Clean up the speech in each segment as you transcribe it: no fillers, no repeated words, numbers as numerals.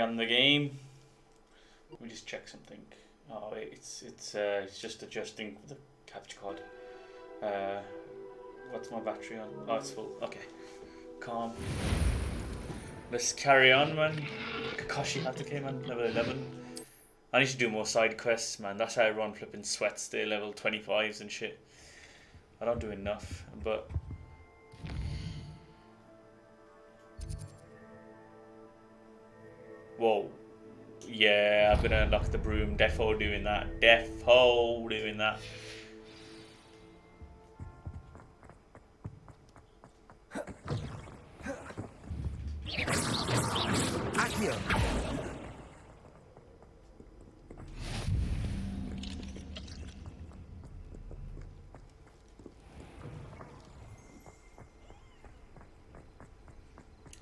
on the game. Let me just check something. Oh, it's just adjusting the capture card. What's my battery on? Oh, it's full. Okay, calm. Let's carry on, man. Kakashi Hatake, man, level 11. I need to do more side quests, man. That's how I run flipping sweats. They level 25s and shit. I don't do enough, but. Whoa. Yeah, I'm gonna unlock the broom. Defo doing that. Defo doing that. Accio.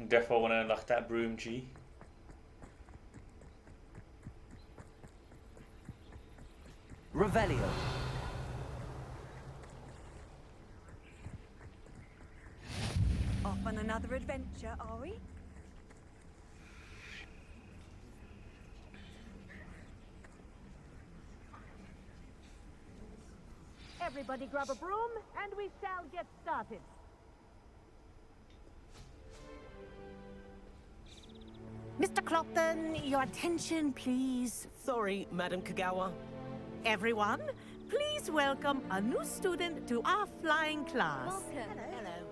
Defo wanna unlock that broom, G. Revelio. Off on another adventure, are we? Everybody grab a broom, and we shall get started. Mr. Clopton, your attention, please. Sorry, Madam Kagawa. Everyone, please welcome a new student to our flying class. Welcome. Hello.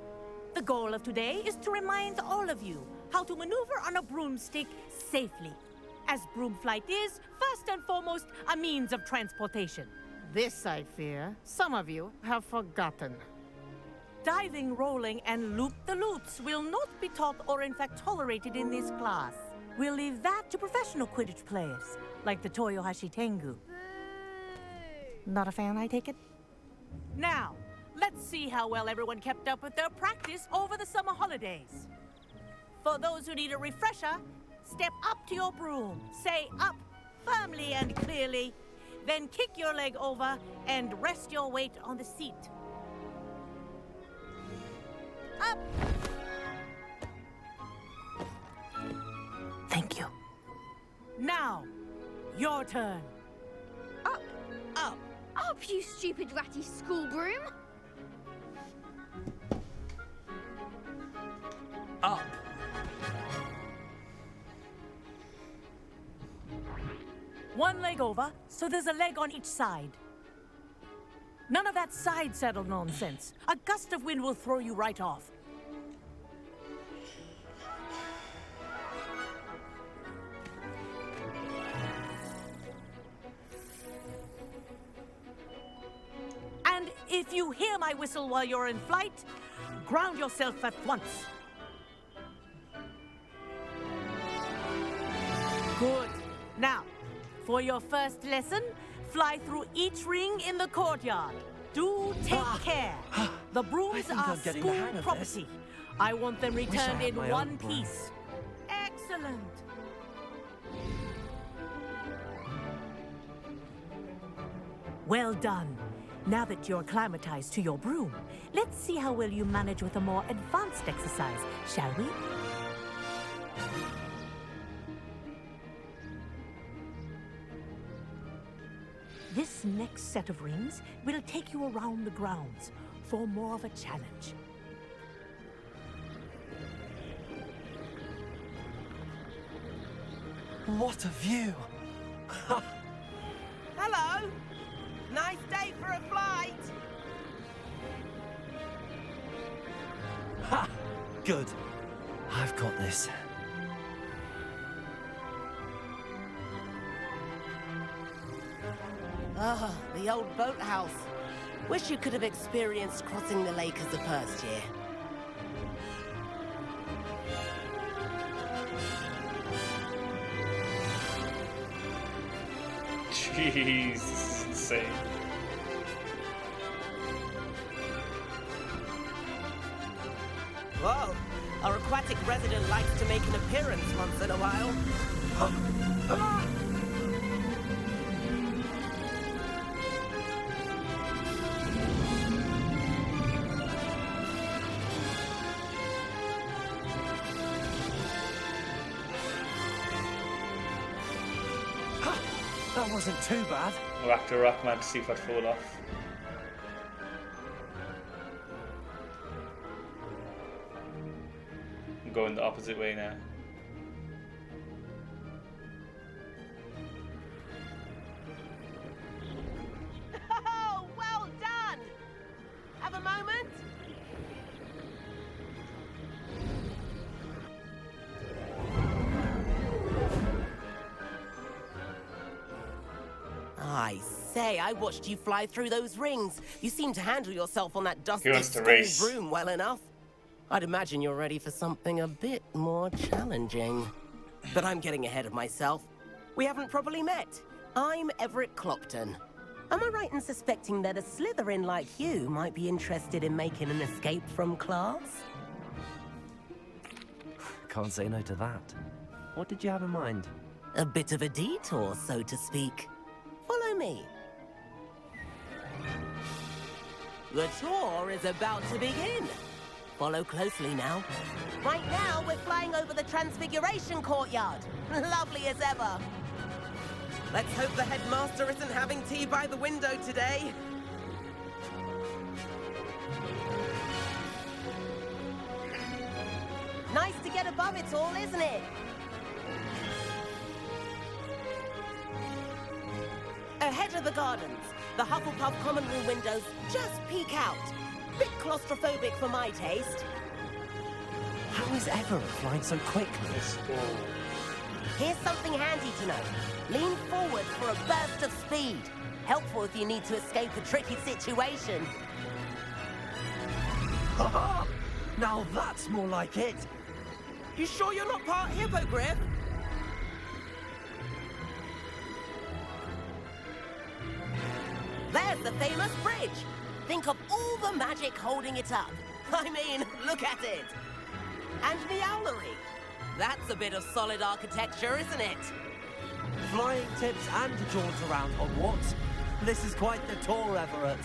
The goal of today is to remind all of you how to maneuver on a broomstick safely, as broom flight is, first and foremost, a means of transportation. This, I fear, some of you have forgotten. Diving, rolling, and loop-the-loops will not be taught or in fact tolerated in this class. We'll leave that to professional Quidditch players, like the Toyohashi Tengu. Not a fan, I take it? Now, let's see how well everyone kept up with their practice over the summer holidays. For those who need a refresher, step up to your broom, say up firmly and clearly, then kick your leg over and rest your weight on the seat. Up! Thank you. Now, your turn. Up, Up. up, you stupid ratty school broom! Up. One leg over, so there's a leg on each side. None of that side saddle nonsense. A gust of wind will throw you right off. And if you hear my whistle while you're in flight, ground yourself at once. Good. Now, for your first lesson, fly through each ring in the courtyard. Do take care. The brooms think are I'm getting the school hang of property. I want them Wish I returned had in my one own broom. piece. Excellent. Well done. Now that you're acclimatized to your broom, let's see how well you manage with a more advanced exercise, shall we? This next set of rings will take you around the grounds for more of a challenge. What a view! Hello! Nice day for a flight! Ha! Good. I've got this. Ah, the old boathouse. Wish you could have experienced crossing the lake as the first year. Jeez, this is insane. Whoa! Our aquatic resident likes to make an appearance once in a while. That wasn't too bad. Rack to rock, man, to see if I'd fall off. I'm going the opposite way now. Oh, well done! Have a moment? I say, I watched you fly through those rings. You seem to handle yourself on that dusty wants to school race. broom well enough. I'd imagine you're ready for something a bit more challenging. But I'm getting ahead of myself. We haven't properly met. I'm Everett Clopton. Am I right in suspecting that a Slytherin like you might be interested in making an escape from class? Can't say no to that. What did you have in mind? A bit of a detour, so to speak. Follow me. The tour is about to begin. Follow closely now. Right now, we're flying over the Transfiguration Courtyard. Lovely as ever. Let's hope the headmaster isn't having tea by the window today. Nice to get above it all, isn't it? Ahead of the gardens, the Hufflepuff common room windows just peek out. Bit claustrophobic for my taste. How is Everett flying so quickly? Let's go. Here's something handy to know. Lean forward for a burst of speed. Helpful if you need to escape a tricky situation. Now that's more like it. You sure you're not part hippogriff? There's the famous bridge. Think of all the magic holding it up. I mean, look at it. And the owlery. That's a bit of solid architecture, isn't it? Flying tips and a jaunt around Hogwarts. This is quite the tour, Everett.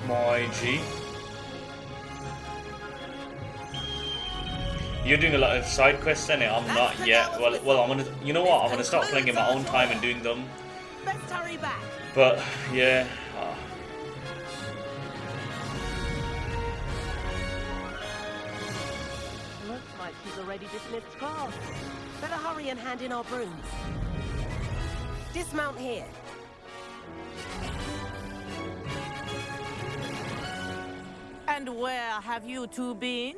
My G. You're doing a lot of side quests, innit? I'm not yet. Well, I'm gonna. You know what? I'm gonna start playing in my own time and doing them. Best hurry back. But yeah. Looks like she's already dismissed class. Better hurry and hand in our brooms. Dismount here. And where have you two been?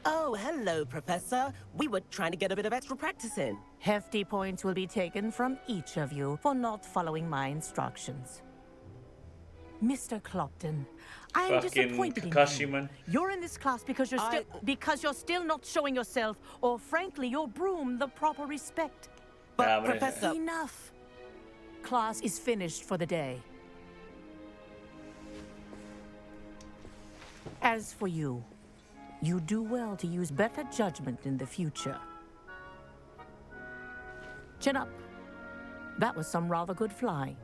Oh, hello, Professor. We were trying to get a bit of extra practice in. Hefty points will be taken from each of you for not following my instructions. Mr. Clopton, I am Fucking disappointed in Kakashi, you. man. You're in this class because you're still not showing yourself, or frankly, your broom the proper respect. But, Yeah, but Professor... Enough. Class is finished for the day. As for you, you do well to use better judgment in the future. Chin up. That was some rather good flying.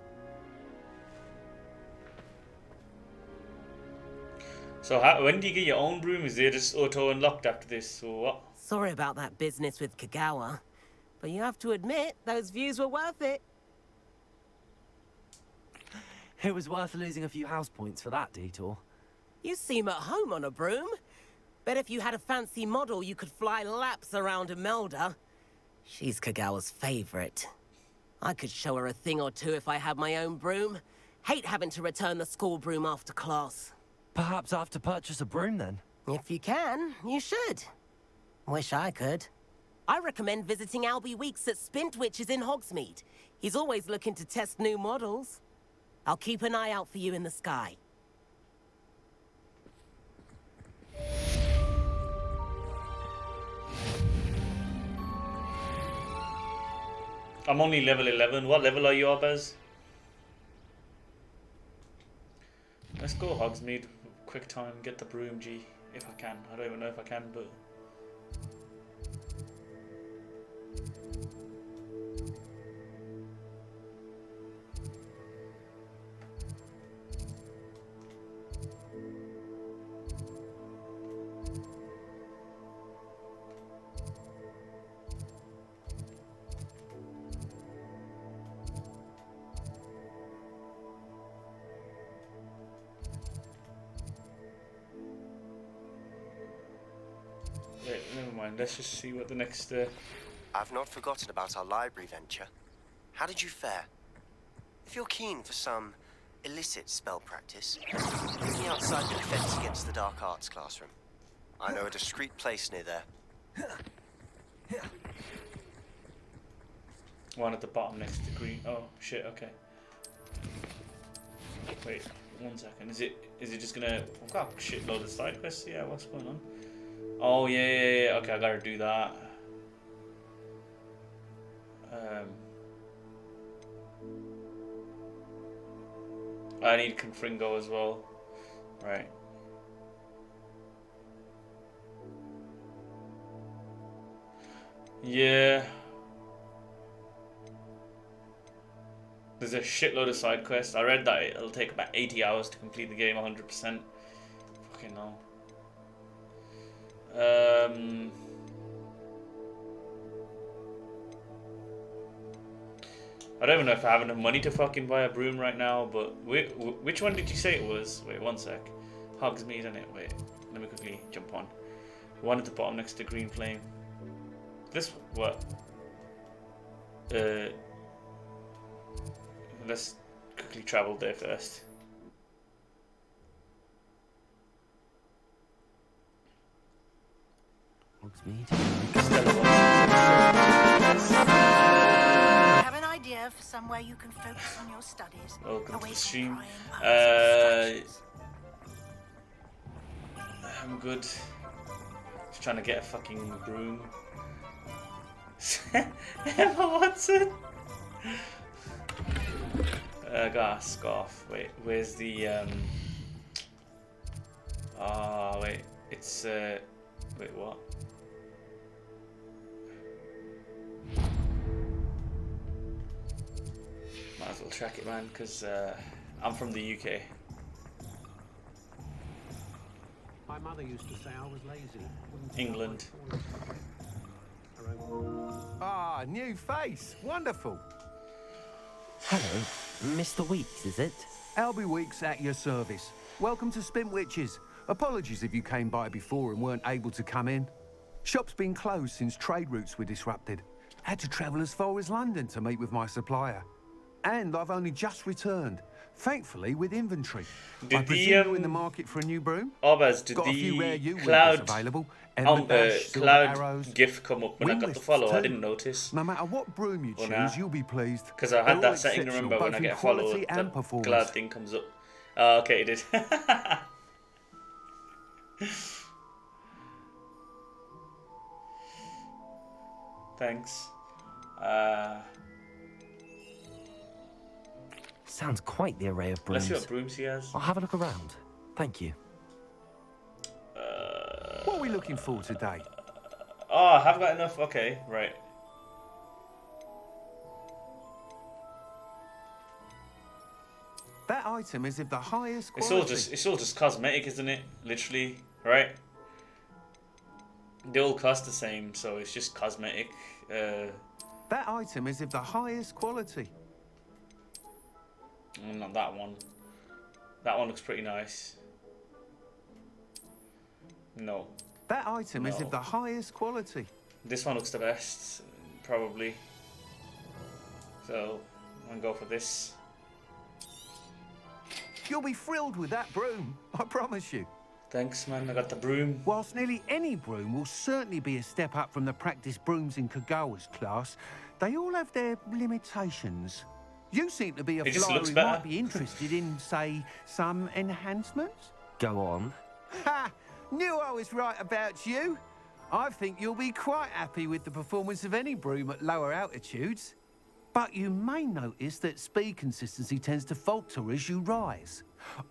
So when do you get your own broom? Is it just auto unlocked after this, or what? Sorry about that business with Kagawa. But you have to admit, those views were worth it. It was worth losing a few house points for that detour. You seem at home on a broom. Bet if you had a fancy model, you could fly laps around Imelda. She's Kagawa's favorite. I could show her a thing or two if I had my own broom. Hate having to return the school broom after class. Perhaps I have to purchase a broom then? If you can, you should. Wish I could. I recommend visiting Albie Weeks at Spintwitches in Hogsmeade. He's always looking to test new models. I'll keep an eye out for you in the sky. I'm only level 11. What level are you up as? Let's go Hogsmeade. Quick time, get the broom, G. If I can. I don't even know if I can, but... never mind. Let's just see what the next. I've not forgotten about our library venture. How did you fare? If you're keen for some illicit spell practice, meet me outside the defense against the dark arts classroom. I know a discreet place near there. One at the bottom next to green. Oh shit. Okay. Wait 1 second. Is it just gonna? I've got a shitload of side quests. Yeah. What's going on? Oh yeah. Okay, I gotta do that. I need Confringo as well. Right. Yeah. There's a shitload of side quests. I read that it'll take about 80 hours to complete the game 100%. Fucking hell. I don't even know if I have enough money to fucking buy a broom right now, but which one did you say it was? Wait, 1 sec. Hogsmeade, isn't it? Wait, let me quickly jump on. One at the bottom next to Green Flame. This, what? Let's quickly travel there first. Have an idea for somewhere you can focus on your studies. Welcome to away the from stream. prying eyes and distractions. I'm good. Just trying to get a fucking broom. Emma Watson. Got a scarf. Wait, where's the wait, it's wait, what? Might as well track it, man, because I'm from the UK. My mother used to say I was lazy. England. Ah, new face. Wonderful. Hello, Mr. Weeks, is it? Albie Weeks at your service. Welcome to Spintwitches. Apologies if you came by before and weren't able to come in. Shop's been closed since trade routes were disrupted. Had to travel as far as London to meet with my supplier. And I've only just returned, thankfully with inventory. I presume you're in the market for a new broom? Obaz, did Got a few rare the U-Wingers cloud available. Ember Dash, Silver cloud Arrows, GIF come up when I Wing got the lists follow? I too. didn't notice. No matter what broom you Oh, choose, nah. you'll be pleased. Because I had They're all that setting, exceptional, remember, when both I in get a follow, quality and the performance. cloud thing comes up. Oh, okay, it did. Thanks. Sounds quite the array of Let's brooms. see what brooms he has. I'll have a look around. Thank you. What are we looking for today? Oh, I have got enough. Okay, right. That item is of the highest quality. It's all just cosmetic, isn't it? Literally, right? They all cost the same, so it's just cosmetic. That item is of the highest quality. Not that one. That one looks pretty nice. No. That item is No. of the highest quality. This one looks the best, probably. So, I'm gonna go for this. You'll be thrilled with that broom, I promise you. Thanks, man. I got the broom. Whilst nearly any broom will certainly be a step up from the practice brooms in Kagawa's class, they all have their limitations. You seem to be a It just flyer looks who better. might be interested in, say, some enhancements. Go on. Ha! Knew I was right about you. I think you'll be quite happy with the performance of any broom at lower altitudes. But you may notice that speed consistency tends to falter as you rise.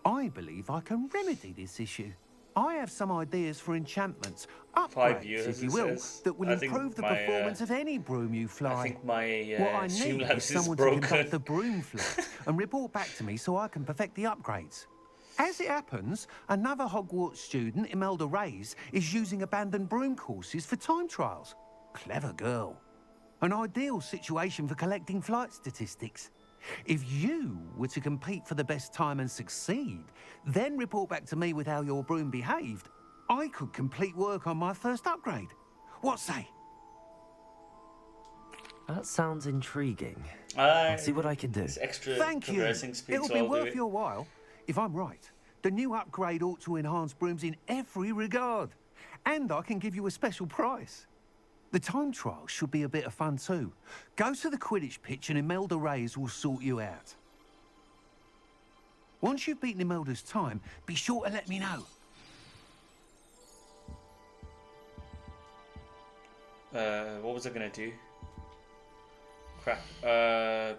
I believe I can remedy this issue. I have some ideas for enchantments, 5 upgrades, years, if you it will, says. that will I think improve the my, performance of any broom you fly. I think my What I need is Streamlabs is someone to broken. conduct the broom flight and report back to me so I can perfect the upgrades. As it happens, another Hogwarts student, Imelda Reyes, is using abandoned broom courses for time trials. Clever girl. An ideal situation for collecting flight statistics. If you were to compete for the best time and succeed, then report back to me with how your broom behaved, I could complete work on my first upgrade. What say? That sounds intriguing. I'll see what I can do. It's extra Thank you. progressing speed, It'll so be I'll do worth it. your while. If I'm right, the new upgrade ought to enhance brooms in every regard. And I can give you a special price. The time trial should be a bit of fun too. Go to the Quidditch pitch and Imelda Reyes will sort you out. Once you've beaten Imelda's time, be sure to let me know. What was I gonna do? Crap. Well,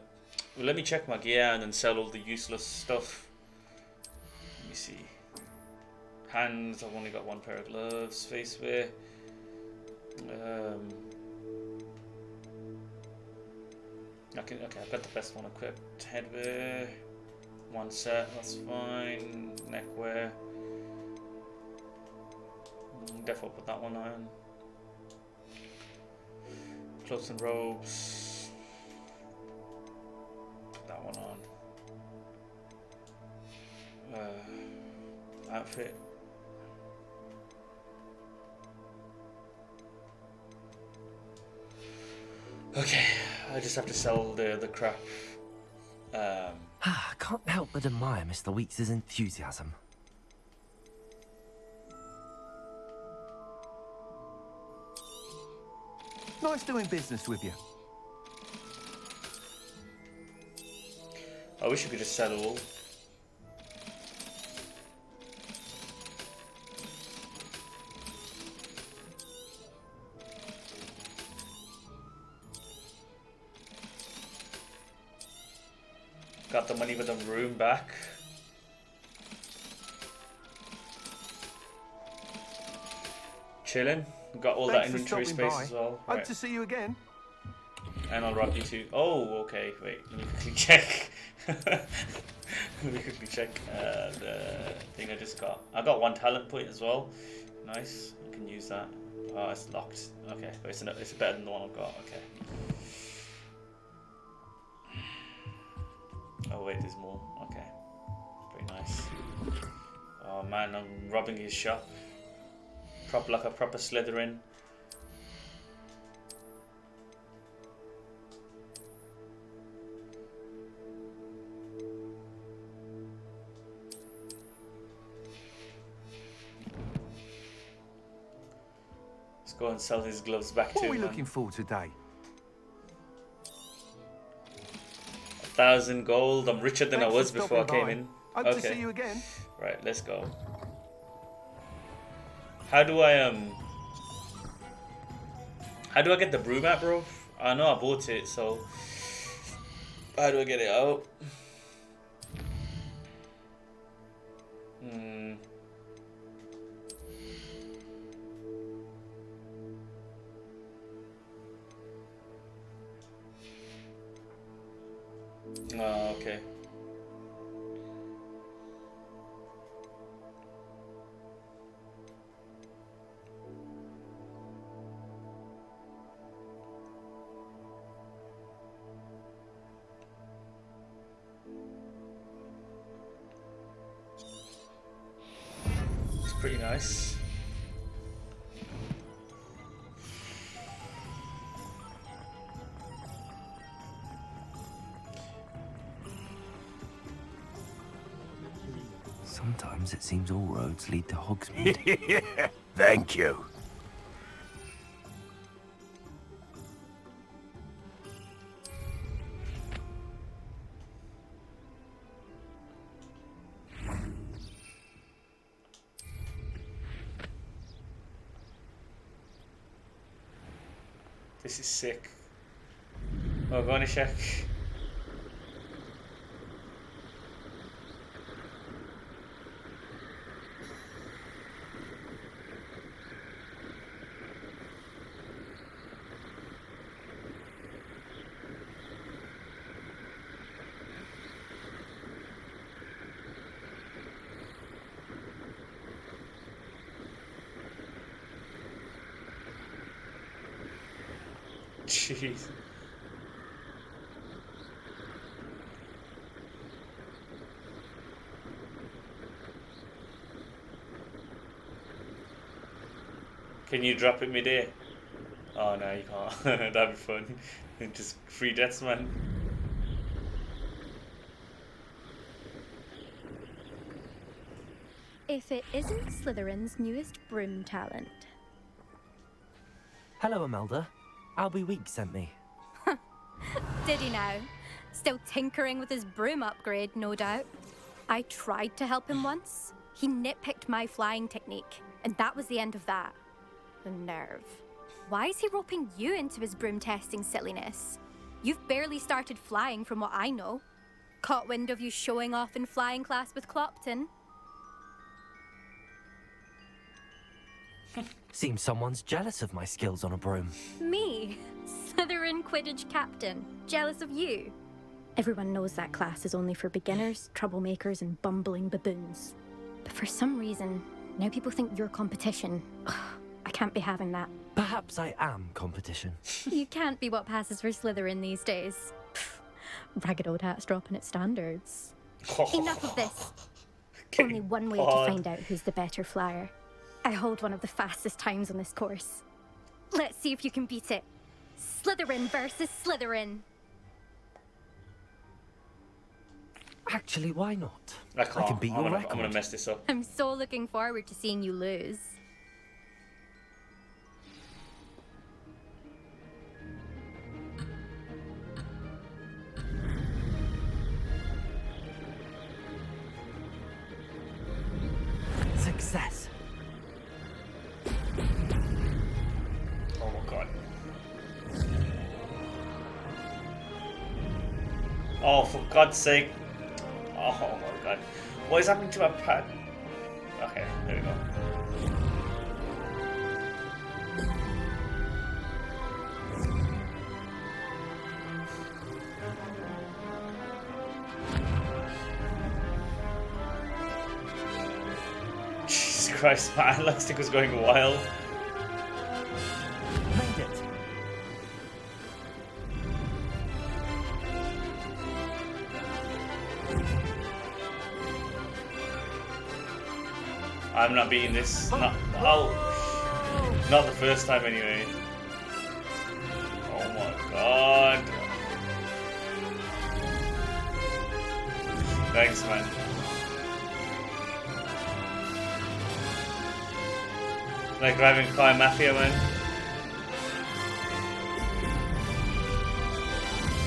let me check my gear and then sell all the useless stuff. Let me see. Hands, I've only got one pair of gloves. Face wear. Okay, I've got the best one equipped. Headwear. One set, that's fine. Neckwear. Definitely put that one on. Clothes and robes. Put that one on. Outfit. Okay, I just have to sell the crap. I can't help but admire Mr. Weeks' enthusiasm. Nice doing business with you. I wish you could just sell all. Got the money with the room back. Chilling. Got all that inventory space as well. Hope Right. to see you again. And I'll rob you too. Oh, okay. Wait, let me quickly check. Let me quickly check the thing I just got. I got 1 talent point as well. Nice. I can use that. Oh, it's locked. Okay, but it's better than the one I've got. Okay. Oh wait, there's more. Okay. Very nice. Oh man, I'm robbing his shop. Like a proper Slytherin. Let's go and sell his gloves back What to are we him. looking for today? 1,000 gold. I'm richer than Thanks I was for before I stopping came by. in. Hope to see you again. Right, let's go. How do I get the broom out, bro? I know I bought it, so how do I get it out? Oh, okay. It's pretty nice. Sometimes it seems all roads lead to Hogsmeade. Yeah, thank you. This is sick. Oh, go on a check. Jeez. Can you drop it mid-air? Oh no, you can't. That'd be fun. Just free deaths, man. If it isn't Slytherin's newest broom talent. Hello, Imelda. Albie Week sent me. Did he now? Still tinkering with his broom upgrade, no doubt. I tried to help him once. He nitpicked my flying technique, and that was the end of that. The nerve. Why is he roping you into his broom testing silliness? You've barely started flying from what I know. Caught wind of you showing off in flying class with Clopton. Seems someone's jealous of my skills on a broom. Me? Slytherin Quidditch captain. Jealous of you? Everyone knows that class is only for beginners, troublemakers, and bumbling baboons. But for some reason, now people think you're competition. Ugh, I can't be having that. Perhaps I am competition. You can't be what passes for Slytherin these days. Pfft, ragged old hat's dropping its standards. Enough of this. Only one way to find out who's the better flyer. I hold one of the fastest times on this course. Let's see if you can beat it. Slytherin versus Slytherin. Actually, why not? I can't. can beat your record. I'm gonna mess this up. I'm so looking forward to seeing you lose. Success. Oh my god. Oh, for God's sake. Oh my god. What is happening to my pad? Okay, there we go. Jesus Christ, my elastic was going wild. Made it. I'm not beating this. Not, oh, not the first time anyway. Oh my god. Thanks, man. Like driving a car in Mafia, man.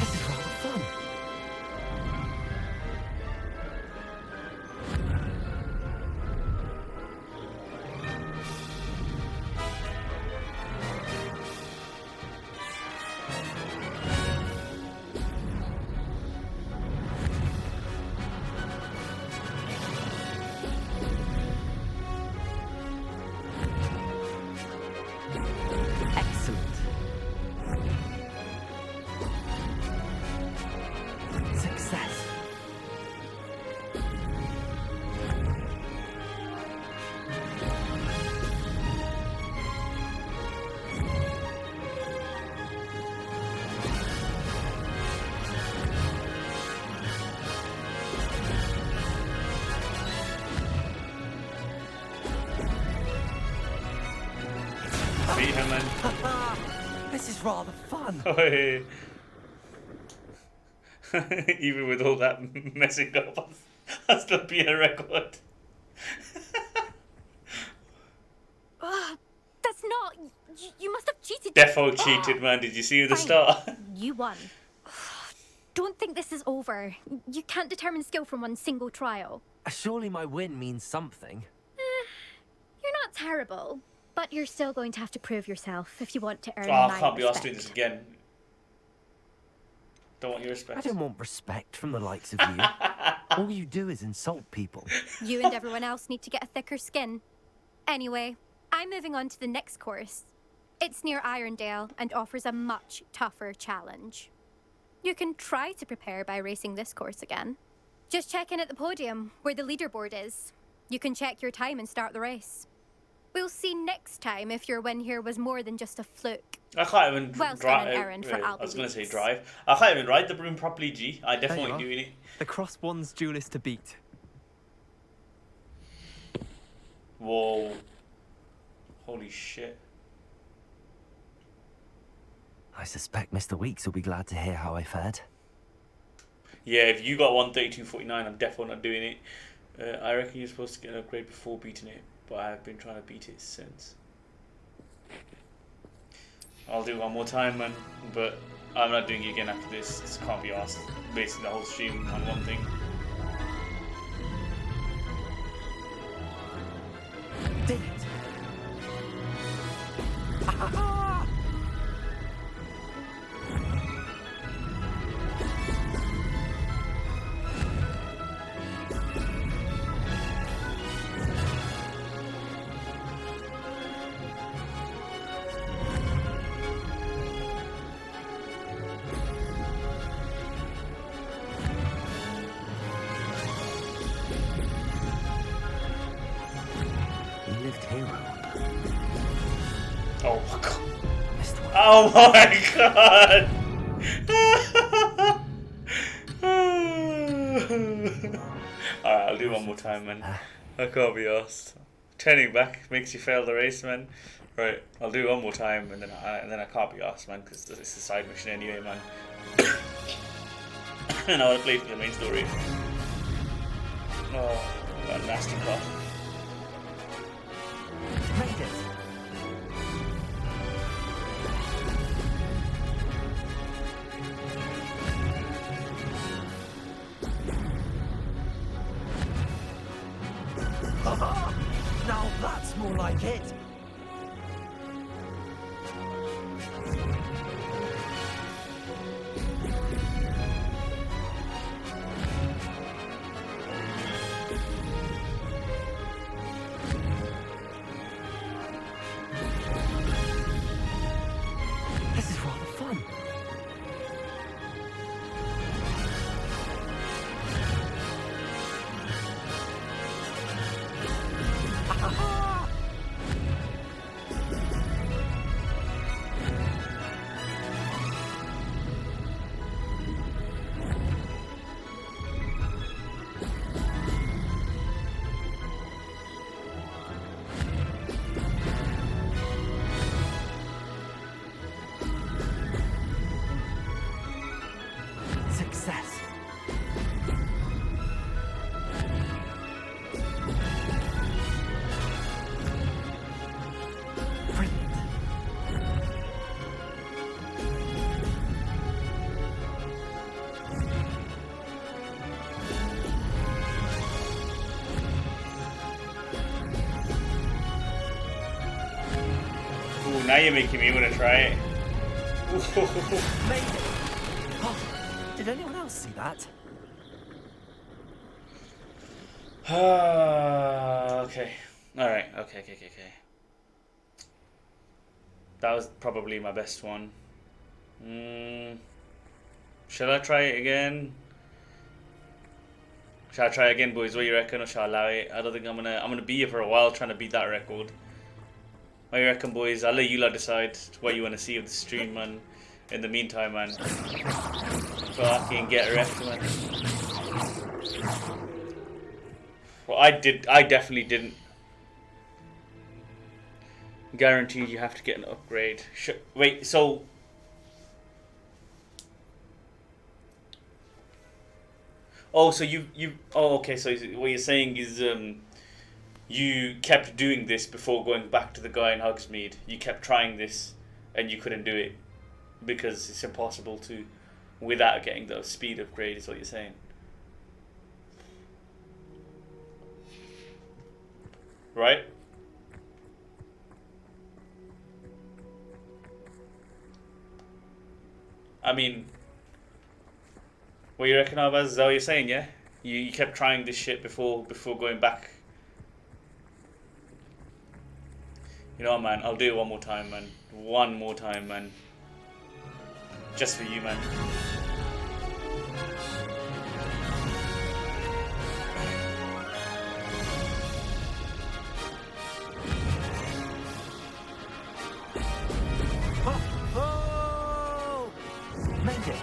This is rather fun. Excellent. Success. Beat him, man. This is rather fun. Even with all that messing up, I'll still be a record. That's not... You must have cheated. Defo cheated, man. Did you see the start? You won. Don't think this is over. You can't determine skill from one single trial. Surely my win means something. You're not terrible, but you're still going to have to prove yourself if you want to earn Oh, my I can't be asked to respect. do this again. Don't want your respect. I don't want respect from the likes of you. All you do is insult people. You and everyone else need to get a thicker skin. Anyway, I'm moving on to the next course. It's near Irondale and offers a much tougher challenge. You can try to prepare by racing this course again. Just check in at the podium, where the leaderboard is. You can check your time and start the race. We'll see next time if your win here was more than just a fluke. I can't even Well, drive. an errand for I was going to say Albie. drive. I can't even ride the broom properly, G. I definitely There you doing it. The Cross One's duelist to beat. Whoa. Holy shit. I suspect Mr. Weeks will be glad to hear how I fared. Yeah, if you got 132.49, I'm definitely not doing it. I reckon you're supposed to get an upgrade before beating it, but I've been trying to beat it since. I'll do it one more time, man, but I'm not doing it again after this. This can't be asked. Basically, the whole stream on one thing. Did it? Oh my god. Oh my god. Alright, I'll do one more time, man. I can't be asked. Turning back makes you fail the race, man. Right, I'll do one more time, and then I can't be asked, man, because it's a side mission anyway, man. And I'll play for the main story. Oh, that nasty cough. Made it. Now that's more like it. This is rather fun. Success. Brilliant. Ooh, now you're making me want to try it. Made it. Oh, did anyone else see that? Okay. Alright, okay. That was probably my best one. Shall I try it again? Shall I try again, boys? What do you reckon, or shall I allow it? I don't think I'm gonna be here for a while trying to beat that record. What do you reckon, boys? I'll let you lot decide what you want to see of the stream, man. In the meantime, man, fucking get wrecked, man. Well, I definitely didn't. Guaranteed you have to get an upgrade. Wait, so... Oh, so you... Oh, okay, so what you're saying is... you kept doing this before going back to the guy in Hogsmeade. You kept trying this, and you couldn't do it. Because it's impossible to... Without getting the speed upgrade, is what you're saying. Right? I mean, what you reckon, Arbaz? Is that what you're saying, yeah? You kept trying this shit before going back. You know what, man? I'll do it one more time, man. One more time, man. Just for you, man. Oh! Made it.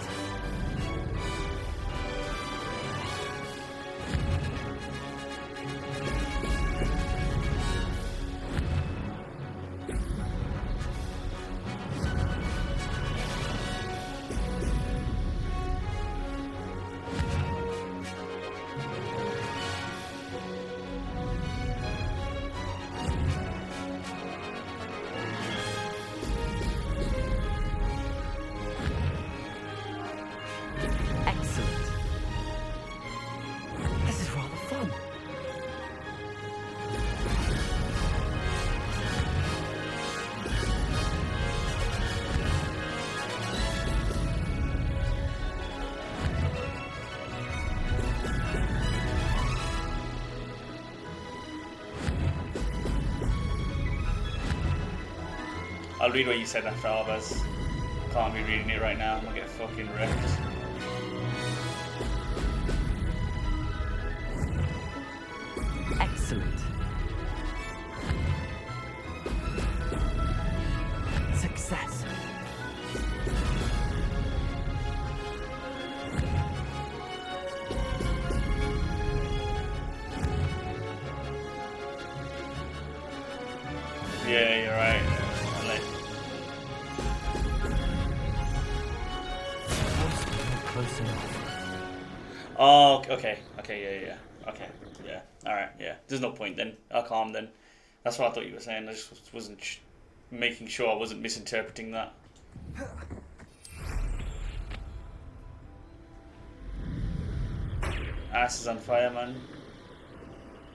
I'll read what you said after Arbaz. Can't be reading it right now. I'm gonna get fucking wrecked. Excellent. Success. Yeah, you're right. Close enough. Oh, okay, yeah. Okay, yeah. All right, yeah. There's no point then. I'll calm then. That's what I thought you were saying. I just wasn't making sure I wasn't misinterpreting that. Ass is on fire, man.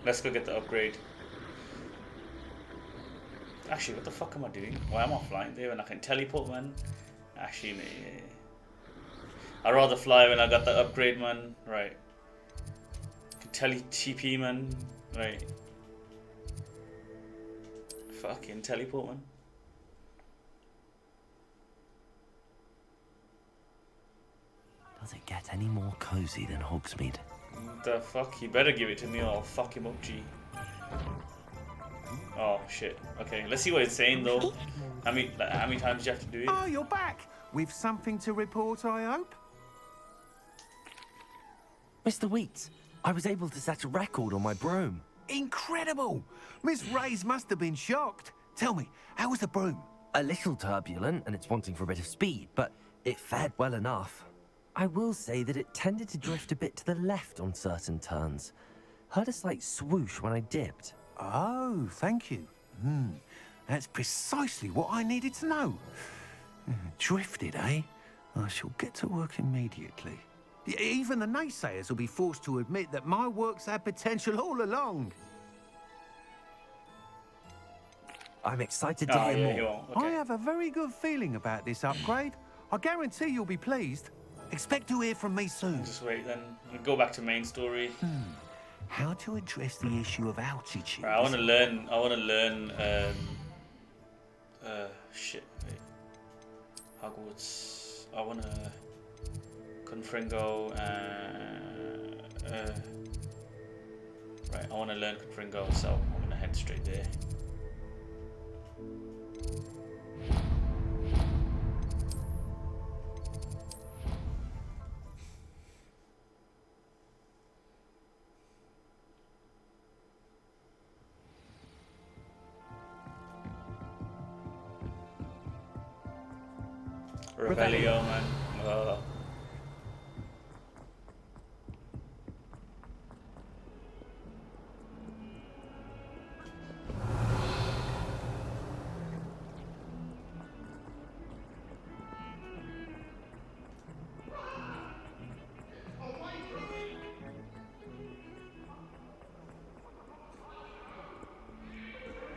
Let's go get the upgrade. Actually, what the fuck am I doing? Why am I flying there when I can teleport, man? Actually, yeah. I'd rather fly when I got the upgrade, man. Right. Can TP, man. Right. Fucking teleport, man. Does it get any more cozy than Hogsmeade? The fuck? You better give it to me or I'll fuck him up, G. Oh shit. Okay, let's see what it's saying though. How many times do you have to do it? Oh, you're back! With something to report, I hope? Mr. Wheats, I was able to set a record on my broom. Incredible! Miss Reyes must have been shocked. Tell me, how was the broom? A little turbulent and it's wanting for a bit of speed, but it fared well enough. I will say that it tended to drift a bit to the left on certain turns. Heard a slight swoosh when I dipped. Oh, thank you. That's precisely what I needed to know. Drifted, eh? I shall get to work immediately. Even the naysayers will be forced to admit that my work's had potential all along. I'm excited to hear more. I have a very good feeling about this upgrade. I guarantee you'll be pleased. Expect to hear from me soon. Just wait then. We'll go back to main story. How to address the issue of altitude? Right, I want to learn. Shit. Wait. Hogwarts. I want to Confringo. Right, I want to learn Confringo, so I'm gonna head straight there. Revelio, man.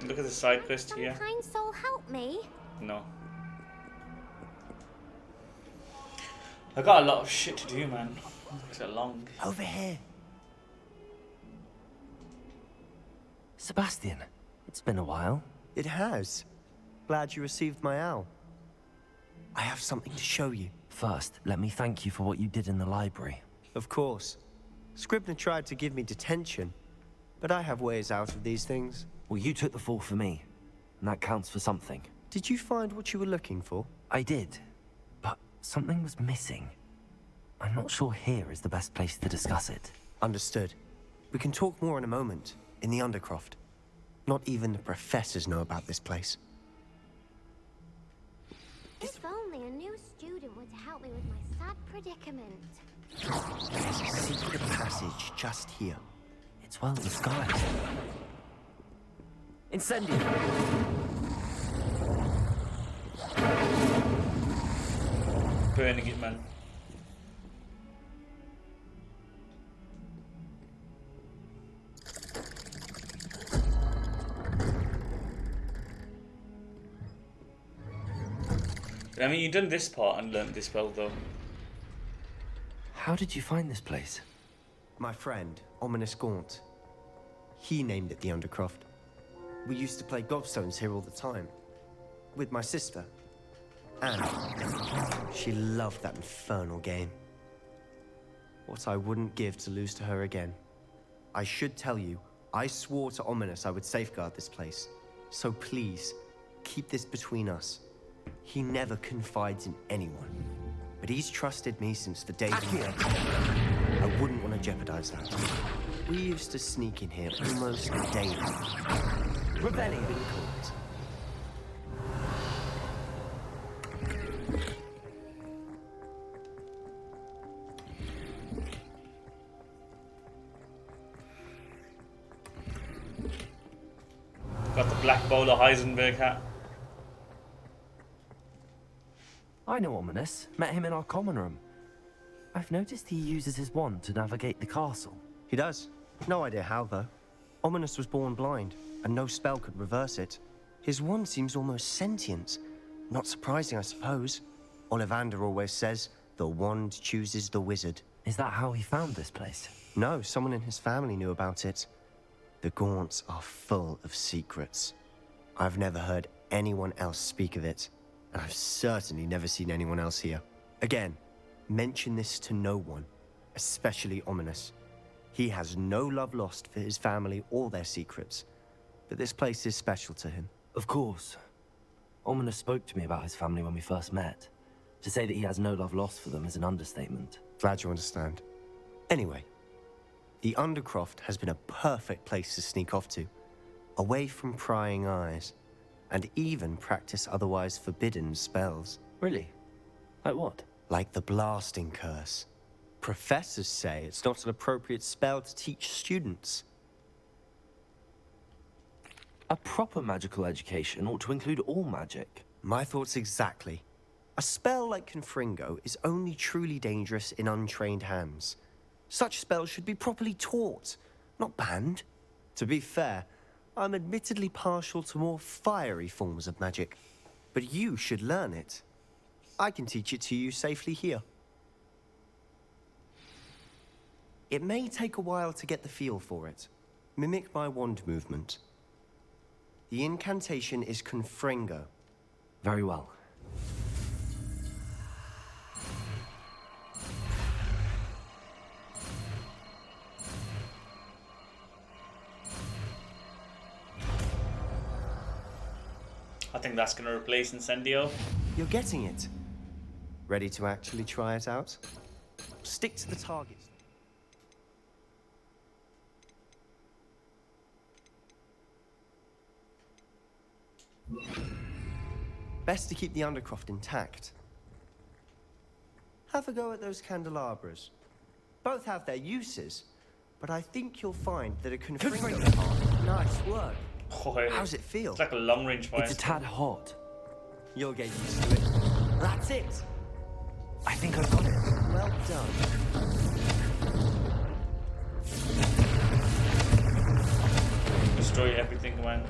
Look at the side quest here. Kind soul, help me. No. I got a lot of shit to do, man. It's a long. Over here. Sebastian, it's been a while. It has. Glad you received my owl. I have something to show you. First, let me thank you for what you did in the library. Of course. Scribner tried to give me detention, but I have ways out of these things. Well, you took the fall for me, and that counts for something. Did you find what you were looking for? I did, but something was missing. I'm not sure here is the best place to discuss it. Understood. We can talk more in a moment, in the Undercroft. Not even the professors know about this place. If only a new student would help me with my sad predicament. There's a secret passage just here. It's well disguised. Incendio! Burning it, man. I mean, you've done this part and learned this spell, though. How did you find this place? My friend, Ominous Gaunt. He named it the Undercroft. We used to play gobstones here all the time. with my sister. And she loved that infernal game. What I wouldn't give to lose to her again. I should tell you, I swore to Ominous I would safeguard this place. So please, keep this between us. He never confides in anyone. But he's trusted me since the day he left. I wouldn't want to jeopardize that. We used to sneak in here almost daily. Rebellion been called. Got the black bowler Heisenberg hat. I know Ominous. Met him in our common room. I've noticed he uses his wand to navigate the castle. He does. No idea how, though. Ominous was born blind, and no spell could reverse it. His wand seems almost sentient. Not surprising, I suppose. Ollivander always says, the wand chooses the wizard. Is that how he found this place? No, someone in his family knew about it. The Gaunts are full of secrets. I've never heard anyone else speak of it, and I've certainly never seen anyone else here. Again, mention this to no one, especially Ominous. He has no love lost for his family or their secrets, but this place is special to him. Of course. Ominous spoke to me about his family when we first met. To say that he has no love lost for them is an understatement. Glad you understand. Anyway, the Undercroft has been a perfect place to sneak off to, away from prying eyes, and even practice otherwise forbidden spells. Really? Like what? Like the blasting curse. Professors say it's not an appropriate spell to teach students. A proper magical education ought to include all magic. My thoughts exactly. A spell like Confringo is only truly dangerous in untrained hands. Such spells should be properly taught, not banned. To be fair, I'm admittedly partial to more fiery forms of magic, but you should learn it. I can teach it to you safely here. It may take a while to get the feel for it. Mimic my wand movement. The incantation is Confringo. Very well. I think that's going to replace Incendio. You're getting it. Ready to actually try it out? Stick to the target. Best to keep the Undercroft intact. Have a go at those candelabras. Both have their uses, but I think you'll find that a Confringo... Nice work. Oh, how's it feel? It's like a long-range fire. It's a tad hot. You'll get used to it. That's it. I think I've got it. Well done. Destroy everything, man.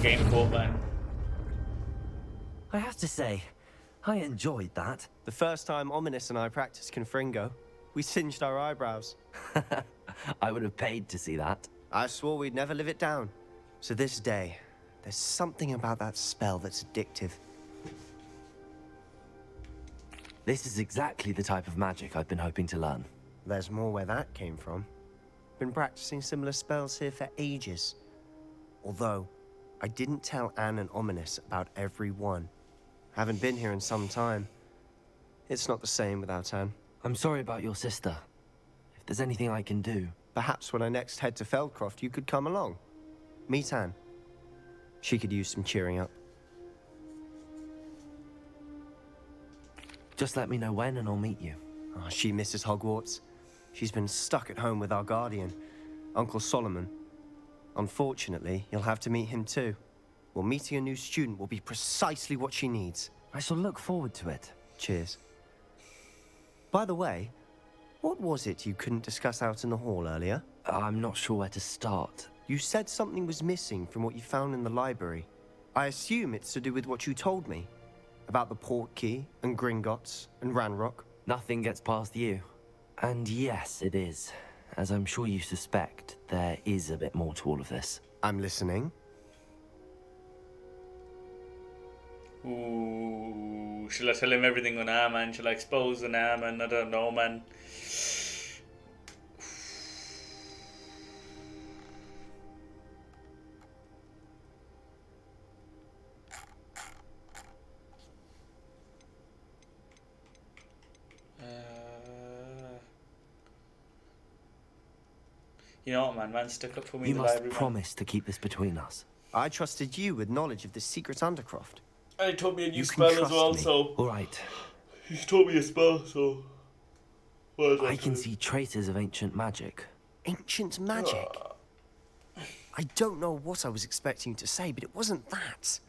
Game caught, man. I have to say, I enjoyed that. The first time Ominous and I practiced Confringo, we singed our eyebrows. I would have paid to see that. I swore we'd never live it down. So this day, there's something about that spell that's addictive. This is exactly the type of magic I've been hoping to learn. There's more where that came from. Been practicing similar spells here for ages. Although, I didn't tell Anne and Ominous about every one. Haven't been here in some time. It's not the same without Anne. I'm sorry about your sister. If there's anything I can do... Perhaps when I next head to Feldcroft, you could come along. Meet Anne. She could use some cheering up. Just let me know when and I'll meet you. Oh, she misses Hogwarts. She's been stuck at home with our guardian, Uncle Solomon. Unfortunately, you'll have to meet him too. Well, meeting a new student will be precisely what she needs. I shall look forward to it. Cheers. By the way, what was it you couldn't discuss out in the hall earlier? I'm not sure where to start. You said something was missing from what you found in the library. I assume it's to do with what you told me. About the Portkey, and Gringotts, and Ranrock. Nothing gets past you. And yes, it is. As I'm sure you suspect, there is a bit more to all of this. I'm listening. Ooh, shall I tell him everything on our man? Shall I expose on our man? I don't know, man. You know what, man? Man stuck up for me You in the must library. promise to keep this between us. I trusted you with knowledge of the secret undercroft. And he taught me a new You can spell as trust well, me. so. Alright. He's taught me a spell, so. What is I that can to see traces of ancient magic. Ancient magic? I don't know what I was expecting to say, but it wasn't that.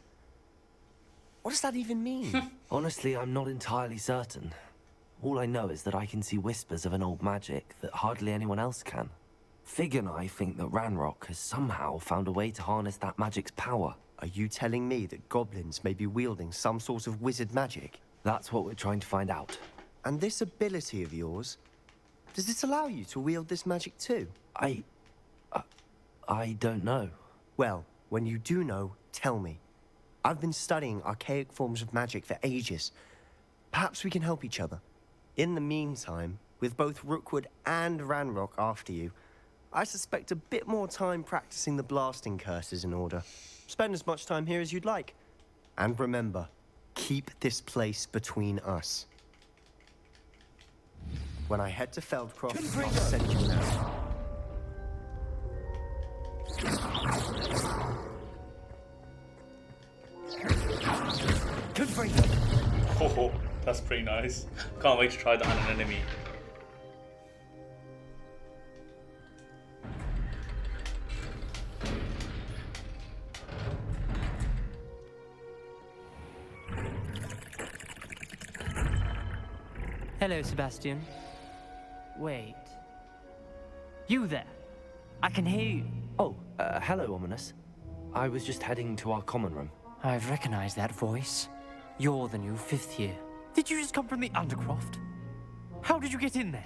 What does that even mean? Honestly, I'm not entirely certain. All I know is that I can see whispers of an old magic that hardly anyone else can. Fig and I think that Ranrock has somehow found a way to harness that magic's power. Are you telling me that goblins may be wielding some sort of wizard magic? That's what we're trying to find out. And this ability of yours, does it allow you to wield this magic too? I don't know. Well, when you do know, tell me. I've been studying archaic forms of magic for ages. Perhaps we can help each other. In the meantime, with both Rookwood and Ranrock after you, I suspect a bit more time practicing the blasting curse is in order. Spend as much time here as you'd like. And remember, keep this place between us. When I head to Feldcroft, I'll send you now. Oh, that's pretty nice. Can't wait to try that on an enemy. Hello, Sebastian. Wait. You there? I can hear you. Oh, hello, Ominous. I was just heading to our common room. I've recognized that voice. You're the new 5th year. Did you just come from the Undercroft? How did you get in there?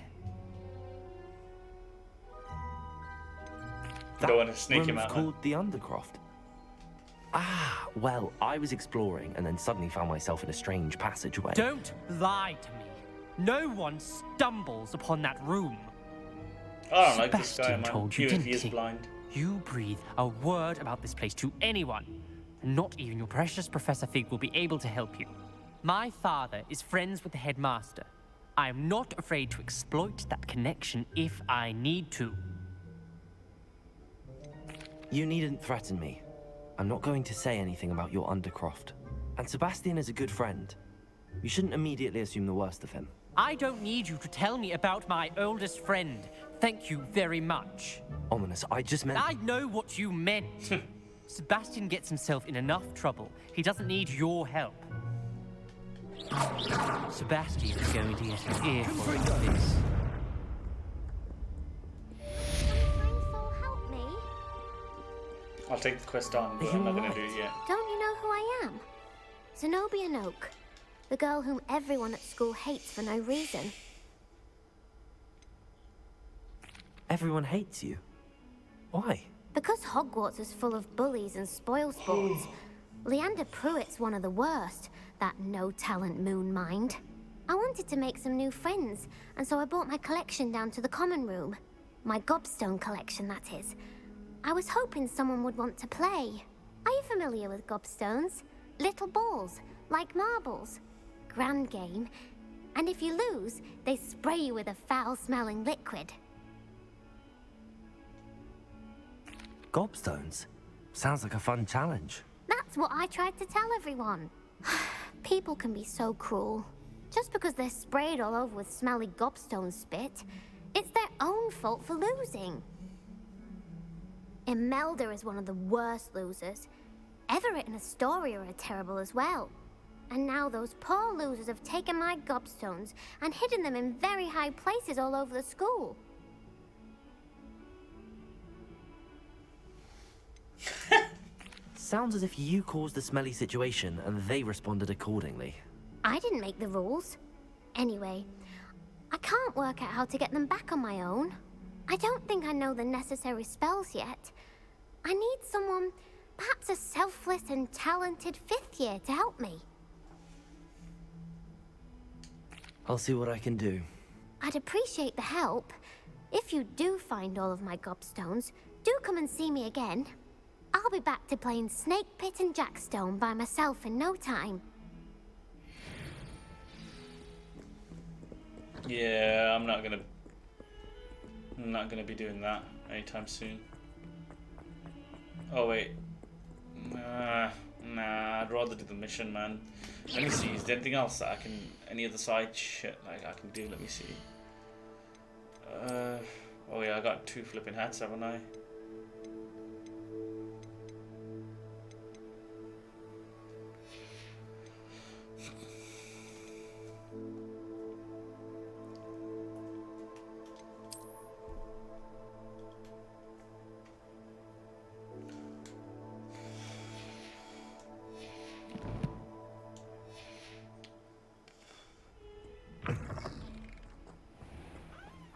Don't want to sneak him room's out. Called the Undercroft. Ah, well, I was exploring and then suddenly found myself in a strange passageway. Don't lie to me. No one stumbles upon that room. I don't like this guy, Sebastian man. told you, Even if didn't he is he? blind. You breathe a word about this place to anyone, and not even your precious Professor Fig will be able to help you. My father is friends with the headmaster. I am not afraid to exploit that connection if I need to. You needn't threaten me. I'm not going to say anything about your Undercroft. And Sebastian is a good friend. You shouldn't immediately assume the worst of him. I don't need you to tell me about my oldest friend. Thank you very much. Ominous, I just meant... I know what you meant. Sebastian gets himself in enough trouble. He doesn't need your help. Sebastian is going to get an earful of this. Help me. I'll take the quest on, but I'm not going to do it yet. Don't you know who I am? Zenobia Noak, the girl whom everyone at school hates for no reason. Everyone hates you. Why? Because Hogwarts is full of bullies and spoilsports. Leander Pruitt's one of the worst, that no-talent moon mind. I wanted to make some new friends, and so I brought my collection down to the common room. My gobstone collection, that is. I was hoping someone would want to play. Are you familiar with gobstones? Little balls, like marbles. Grand game. And if you lose, they spray you with a foul-smelling liquid. Gobstones? Sounds like a fun challenge. That's what I tried to tell everyone. People can be so cruel. Just because they're sprayed all over with smelly gobstone spit, it's their own fault for losing. Imelda is one of the worst losers. Everett and Astoria are terrible as well. And now those poor losers have taken my gobstones and hidden them in very high places all over the school. Sounds as if you caused the smelly situation and they responded accordingly. I didn't make the rules. Anyway, I can't work out how to get them back on my own. I don't think I know the necessary spells yet. I need someone, perhaps a selfless and talented 5th year, to help me. I'll see what I can do. I'd appreciate the help. If you do find all of my gobstones, do come and see me again. I'll be back to playing Snake Pit and Jackstone by myself in no time. Yeah, I'm not gonna be doing that anytime soon. Oh wait. Nah, I'd rather do the mission, man. Let me see, is there anything else that I can, any other side shit like I can do? Let me see. Oh yeah, I got 2 flipping hats, haven't I?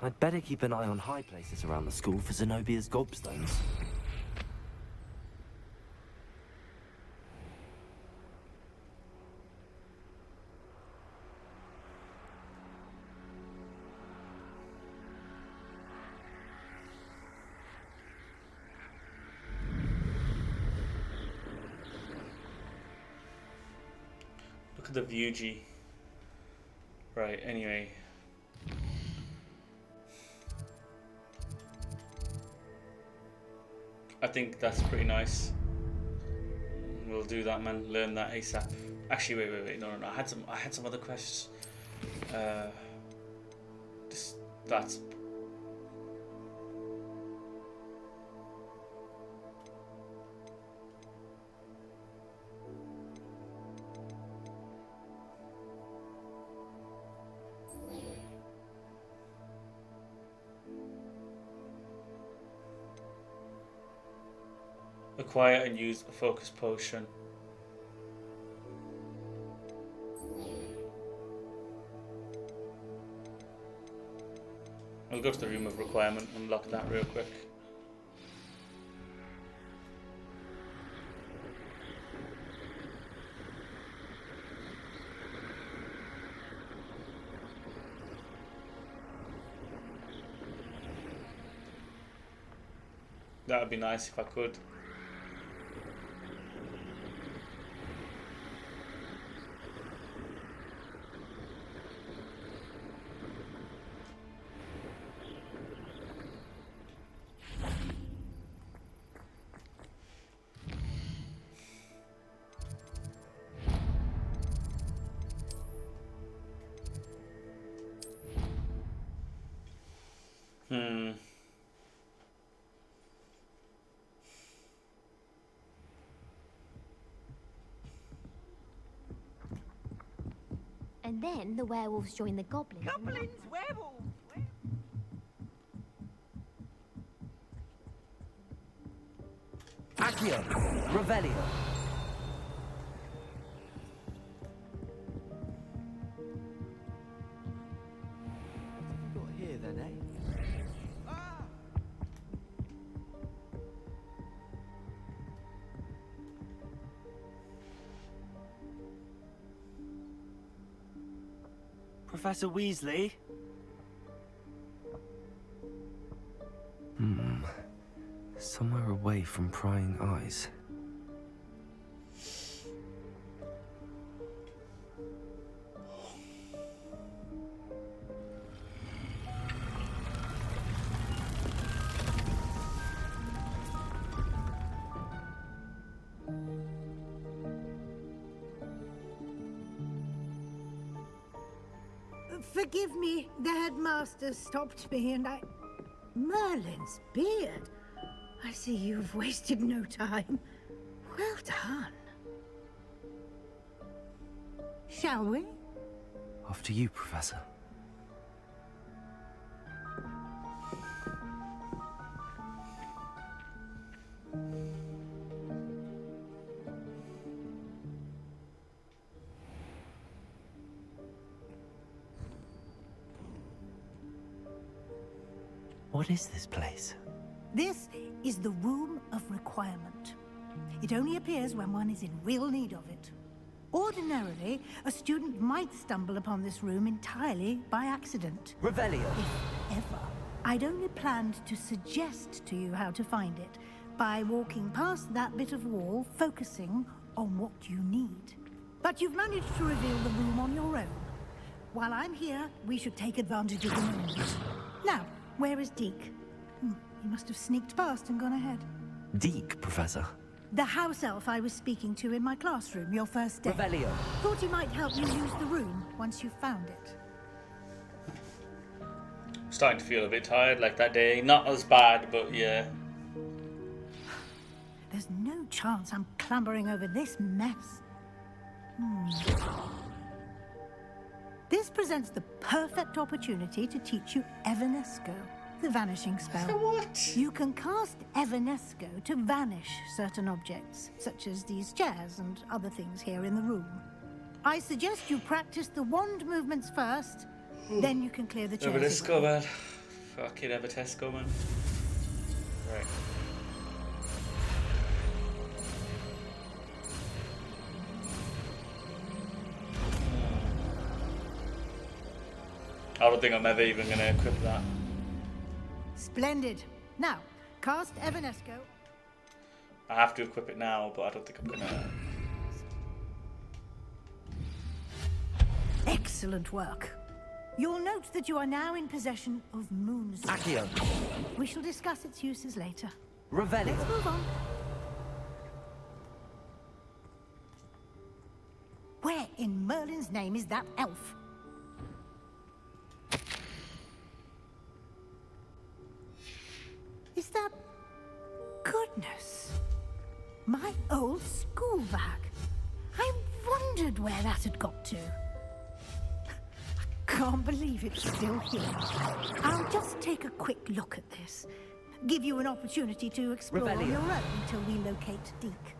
I'd better keep an eye on high places around the school for Zenobia's gobstones. Look at the view, G. Right, anyway. I think that's pretty nice. We'll do that, man. Learn that ASAP. Actually, wait. No. I had some other quests. That's. Acquire and use a focus potion. I'll go to the room of requirement and unlock that real quick. That would be nice if I could. And then the werewolves join the goblins. Goblins, werewolves. Accio! Revelio! Got here then, eh? Professor Weasley? Somewhere away from prying eyes. Forgive me, the headmaster stopped me and I... Merlin's beard. I see you've wasted no time. Well done. Shall we? After you, Professor. What is this place? This is the Room of Requirement. It only appears when one is in real need of it. Ordinarily, a student might stumble upon this room entirely by accident. Revelio. If ever. I'd only planned to suggest to you how to find it by walking past that bit of wall, focusing on what you need. But you've managed to reveal the room on your own. While I'm here, we should take advantage of the moment. Now, where is Deke? He must have sneaked past and gone ahead. Deke, Professor. The house elf I was speaking to in my classroom your first day. Revelio. Thought he might help you use the room once you found it. Starting to feel a bit tired like that day. Not as bad, but yeah. There's no chance I'm clambering over this mess. This presents the perfect opportunity to teach you Evanesco, the vanishing spell. What? You can cast Evanesco to vanish certain objects, such as these chairs and other things here in the room. I suggest you practice the wand movements first, then you can clear the chairs. Evanesco, man. Fucking Evanesco, man. Right. I don't think I'm ever even going to equip that. Splendid. Now, cast Evanesco. I have to equip it now, but I don't think I'm going to. Excellent work. You'll note that you are now in possession of Moon's. Accio. We shall discuss its uses later. Revelio. Let's move on. Where in Merlin's name is that elf? Is that... Goodness. My old school bag. I wondered where that had got to. I can't believe it's still here. I'll just take a quick look at this. Give you an opportunity to explore on your own until we locate Deke.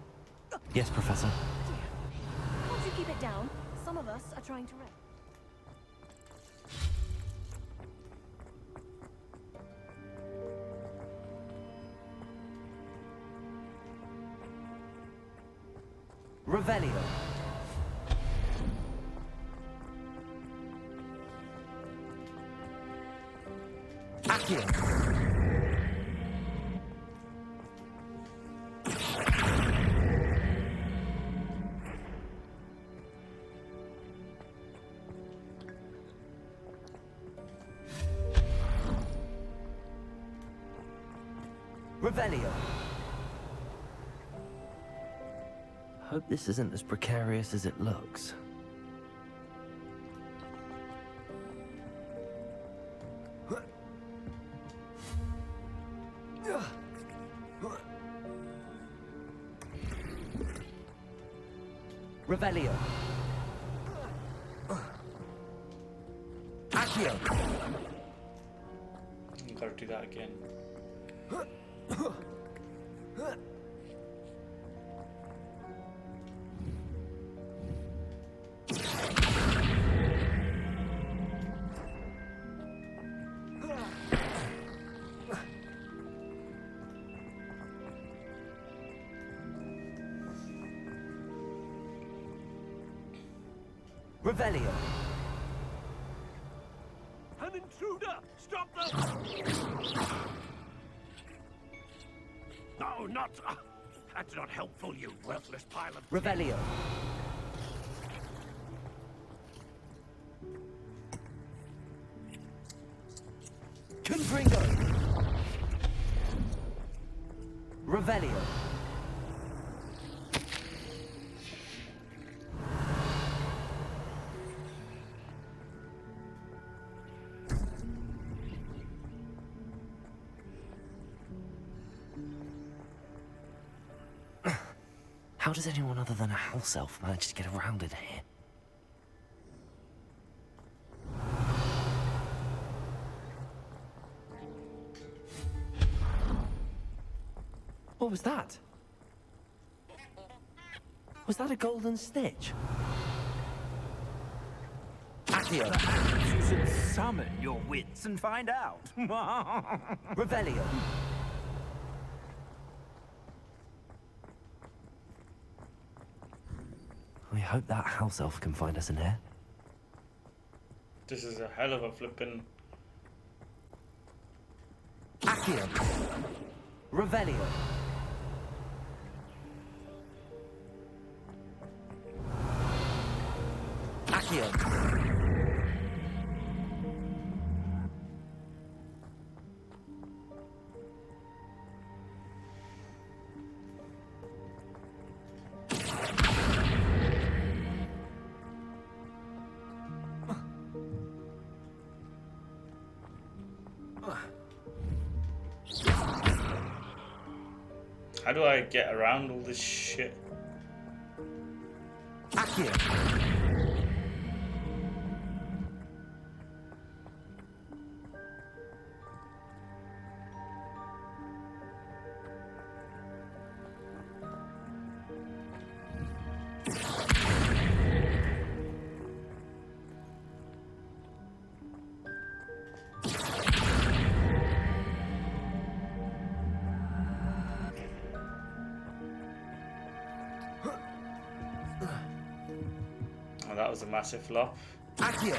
Yes, Professor. Can't you keep it down? Some of us are trying to rest. Revelio. Accio. Revelio. Hope this isn't as precarious as it looks. Revelio. Accio. I've got to do that again. Revelio. An intruder! Stop them! No, not... that's not helpful, you worthless pile of... Revelio. Confringo. Revelio. How does anyone other than a house elf manage to get around in here? What was that? Was that a golden stitch? Accio. Perhaps you should summon your wits and find out. Revelio. hope that house elf can find us in here. This is a hell of a flippin'. Accio. Revelio. Accio. How do I get around all this shit? Accio. Oh, that was a massive flop. Accio.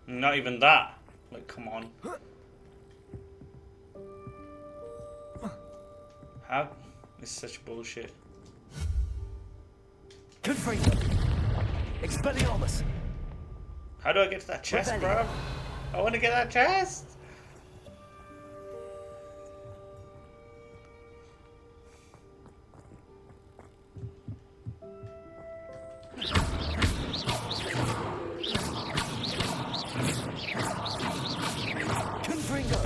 Not even that. Like, come on. How? This is such bullshit. Confringo. Expelliarmus. How do I get to that chest, bro? I want to get that chest. Confringo.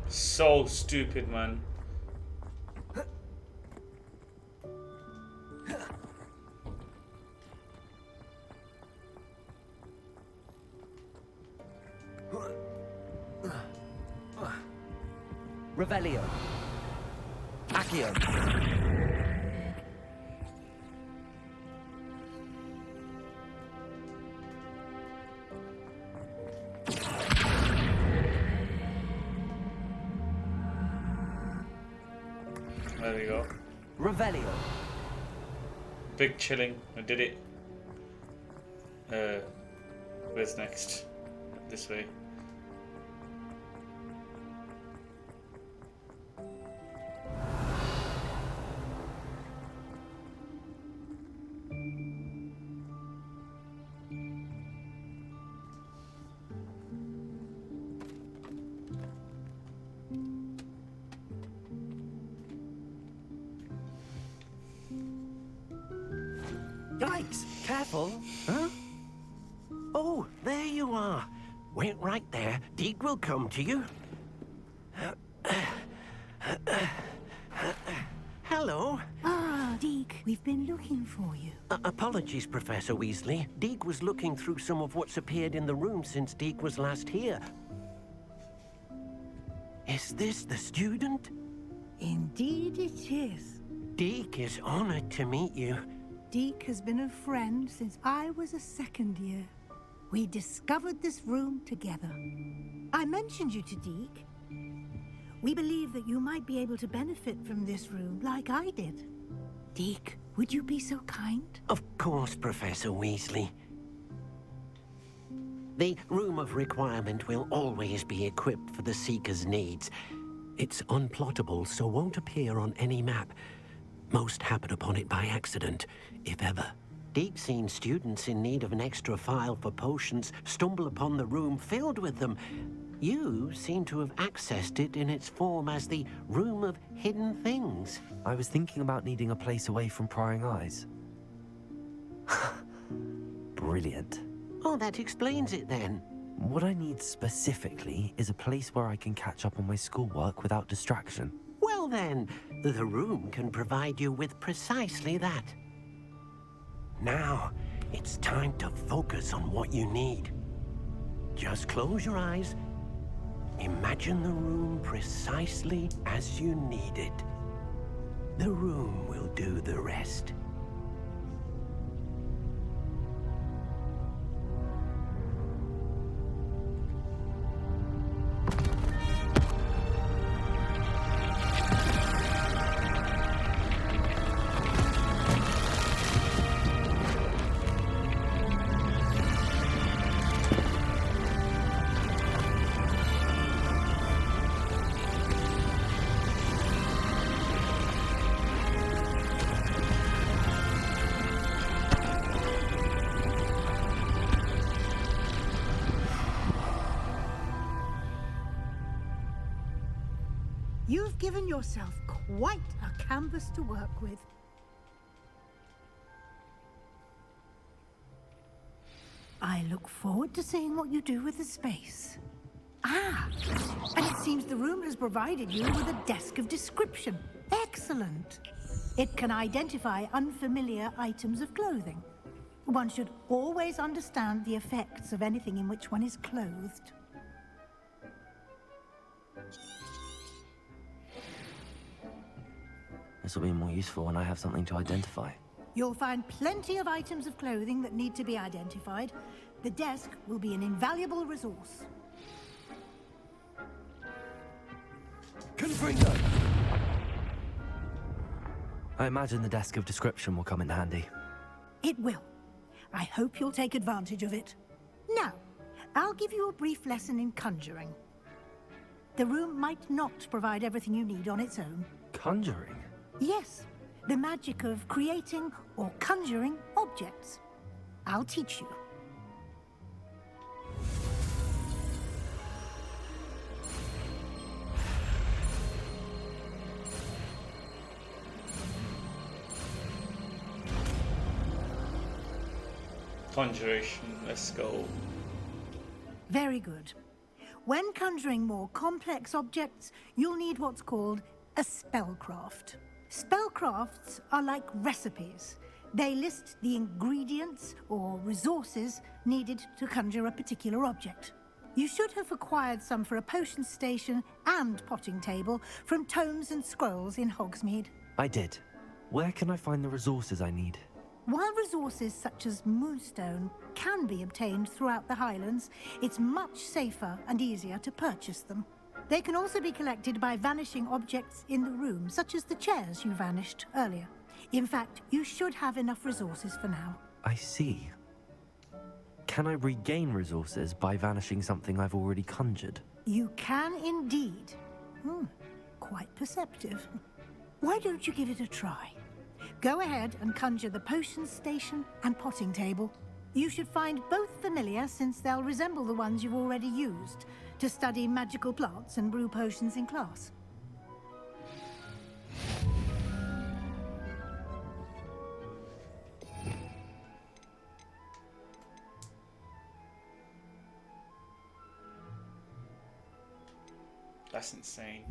So stupid, man. Revelio. Accio. There we go. Revelio. Big chilling. I did it. Where's next? This way. Yikes! Careful! Huh? Oh, there you are. Wait right there. Deke will come to you. Hello. Ah, Deke, we've been looking for you. Apologies, Professor Weasley. Deke was looking through some of what's appeared in the room since Deke was last here. Is this the student? Indeed it is. Deke is honored to meet you. Deke has been a friend since I was a second year. We discovered this room together. I mentioned you to Deke. We believe that you might be able to benefit from this room like I did. Deke, would you be so kind? Of course, Professor Weasley. The Room of Requirement will always be equipped for the Seeker's needs. It's unplottable, so won't appear on any map. Most happen upon it by accident, if ever. Deke's seen students in need of an extra file for potions stumble upon the room filled with them. You seem to have accessed it in its form as the Room of Hidden Things. I was thinking about needing a place away from prying eyes. Brilliant. Oh, that explains it then. What I need specifically is a place where I can catch up on my schoolwork without distraction. Well then, the room can provide you with precisely that. Now, it's time to focus on what you need. Just close your eyes. Imagine the room precisely as you need it. The room will do the rest. You've given yourself quite a canvas to work with. I look forward to seeing what you do with the space. Ah, and it seems the room has provided you with a desk of description. Excellent. It can identify unfamiliar items of clothing. One should always understand the effects of anything in which one is clothed. This will be more useful when I have something to identify. You'll find plenty of items of clothing that need to be identified. The desk will be an invaluable resource. Confringo! I imagine the desk of description will come in handy. It will. I hope you'll take advantage of it. Now, I'll give you a brief lesson in conjuring. The room might not provide everything you need on its own. Conjuring? Yes, the magic of creating or conjuring objects. I'll teach you. Conjuration, let's go. Very good. When conjuring more complex objects, you'll need what's called a spellcraft. Spellcrafts are like recipes. They list the ingredients or resources needed to conjure a particular object. You should have acquired some for a potion station and potting table from tomes and scrolls in Hogsmeade. I did. Where can I find the resources I need? While resources such as moonstone can be obtained throughout the Highlands, it's much safer and easier to purchase them. They can also be collected by vanishing objects in the room, such as the chairs you vanished earlier. In fact, you should have enough resources for now. I see. Can I regain resources by vanishing something I've already conjured? You can indeed. Quite perceptive. Why don't you give it a try? Go ahead and conjure the potion station and potting table. You should find both familiar, since they'll resemble the ones you've already used to study magical plants and brew potions in class. That's insane.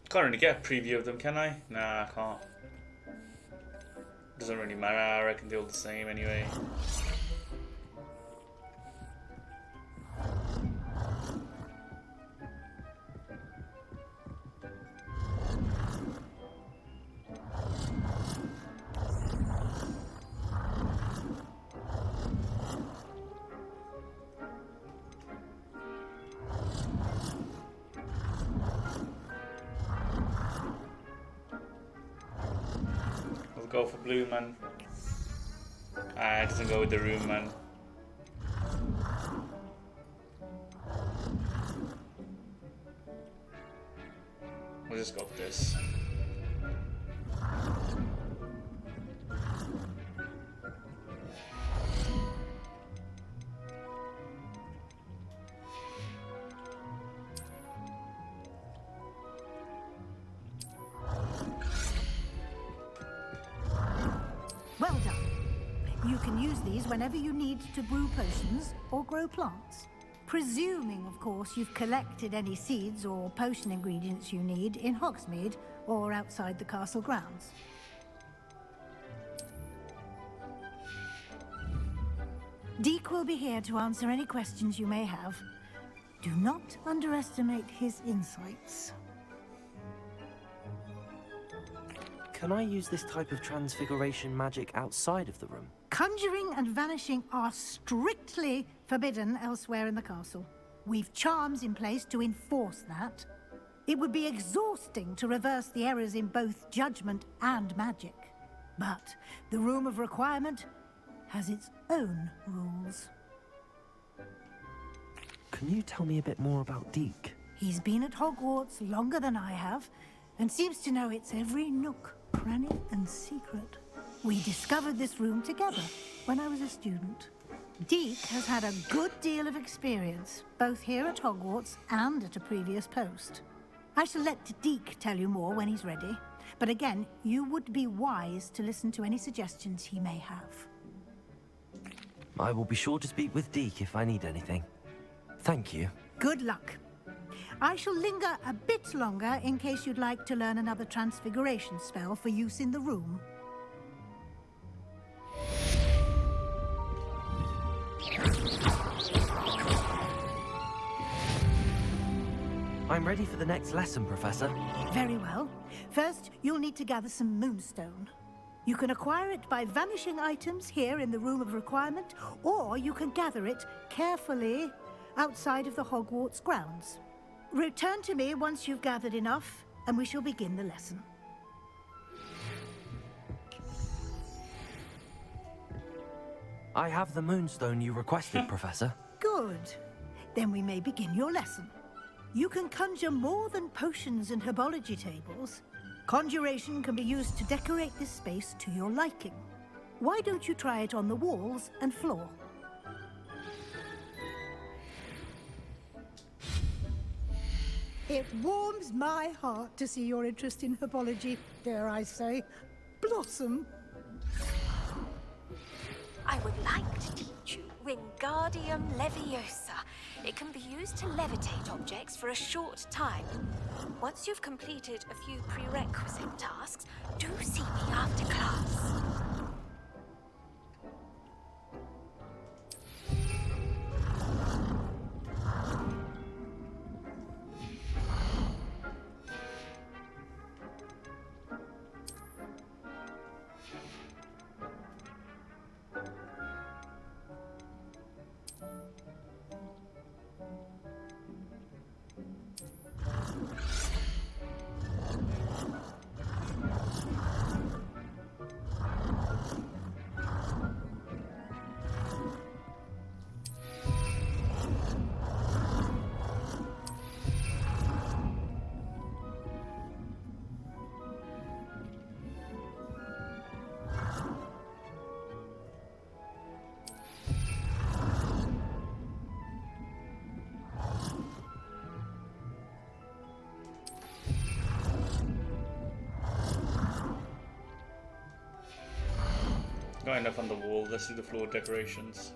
Can't really get a preview of them, can I? Nah, I can't. Doesn't really matter, I reckon they're all the same anyway. Go for blue, man. It doesn't go with the room, man. We'll just go with this. You can use these whenever you need to brew potions or grow plants. Presuming, of course, you've collected any seeds or potion ingredients you need in Hogsmeade or outside the castle grounds. Deek will be here to answer any questions you may have. Do not underestimate his insights. Can I use this type of transfiguration magic outside of the room? Conjuring and vanishing are strictly forbidden elsewhere in the castle. We've charms in place to enforce that. It would be exhausting to reverse the errors in both judgment and magic. But the Room of Requirement has its own rules. Can you tell me a bit more about Deek? He's been at Hogwarts longer than I have, and seems to know its every nook, cranny, and secret. We discovered this room together when I was a student. Deek has had a good deal of experience, both here at Hogwarts and at a previous post. I shall let Deek tell you more when he's ready, but again, you would be wise to listen to any suggestions he may have. I will be sure to speak with Deek if I need anything. Thank you. Good luck. I shall linger a bit longer in case you'd like to learn another transfiguration spell for use in the room. I'm ready for the next lesson, Professor. Very well. First, you'll need to gather some moonstone. You can acquire it by vanishing items here in the Room of Requirement, or you can gather it carefully outside of the Hogwarts grounds. Return to me once you've gathered enough, and we shall begin the lesson. I have the moonstone you requested, Professor. Good. Then we may begin your lesson. You can conjure more than potions and herbology tables. Conjuration can be used to decorate this space to your liking. Why don't you try it on the walls and floor? It warms my heart to see your interest in herbology, dare I say, blossom. I would like to teach you Wingardium Leviosa. It can be used to levitate objects for a short time. Once you've completed a few prerequisite tasks, do see me after class. Got enough on the wall, let's do the floor decorations.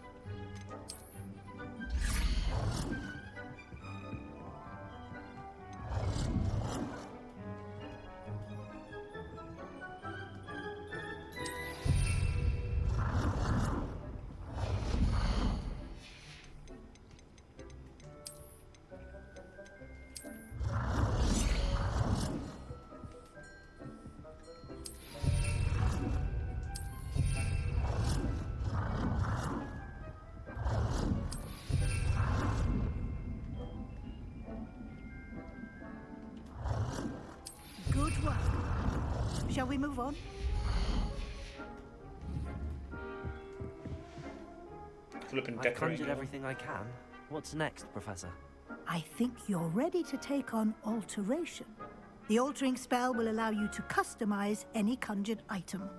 Good work. Shall we move on? Flipping I've conjured everything I can. What's next, Professor? I think you're ready to take on alteration. The altering spell will allow you to customize any conjured item.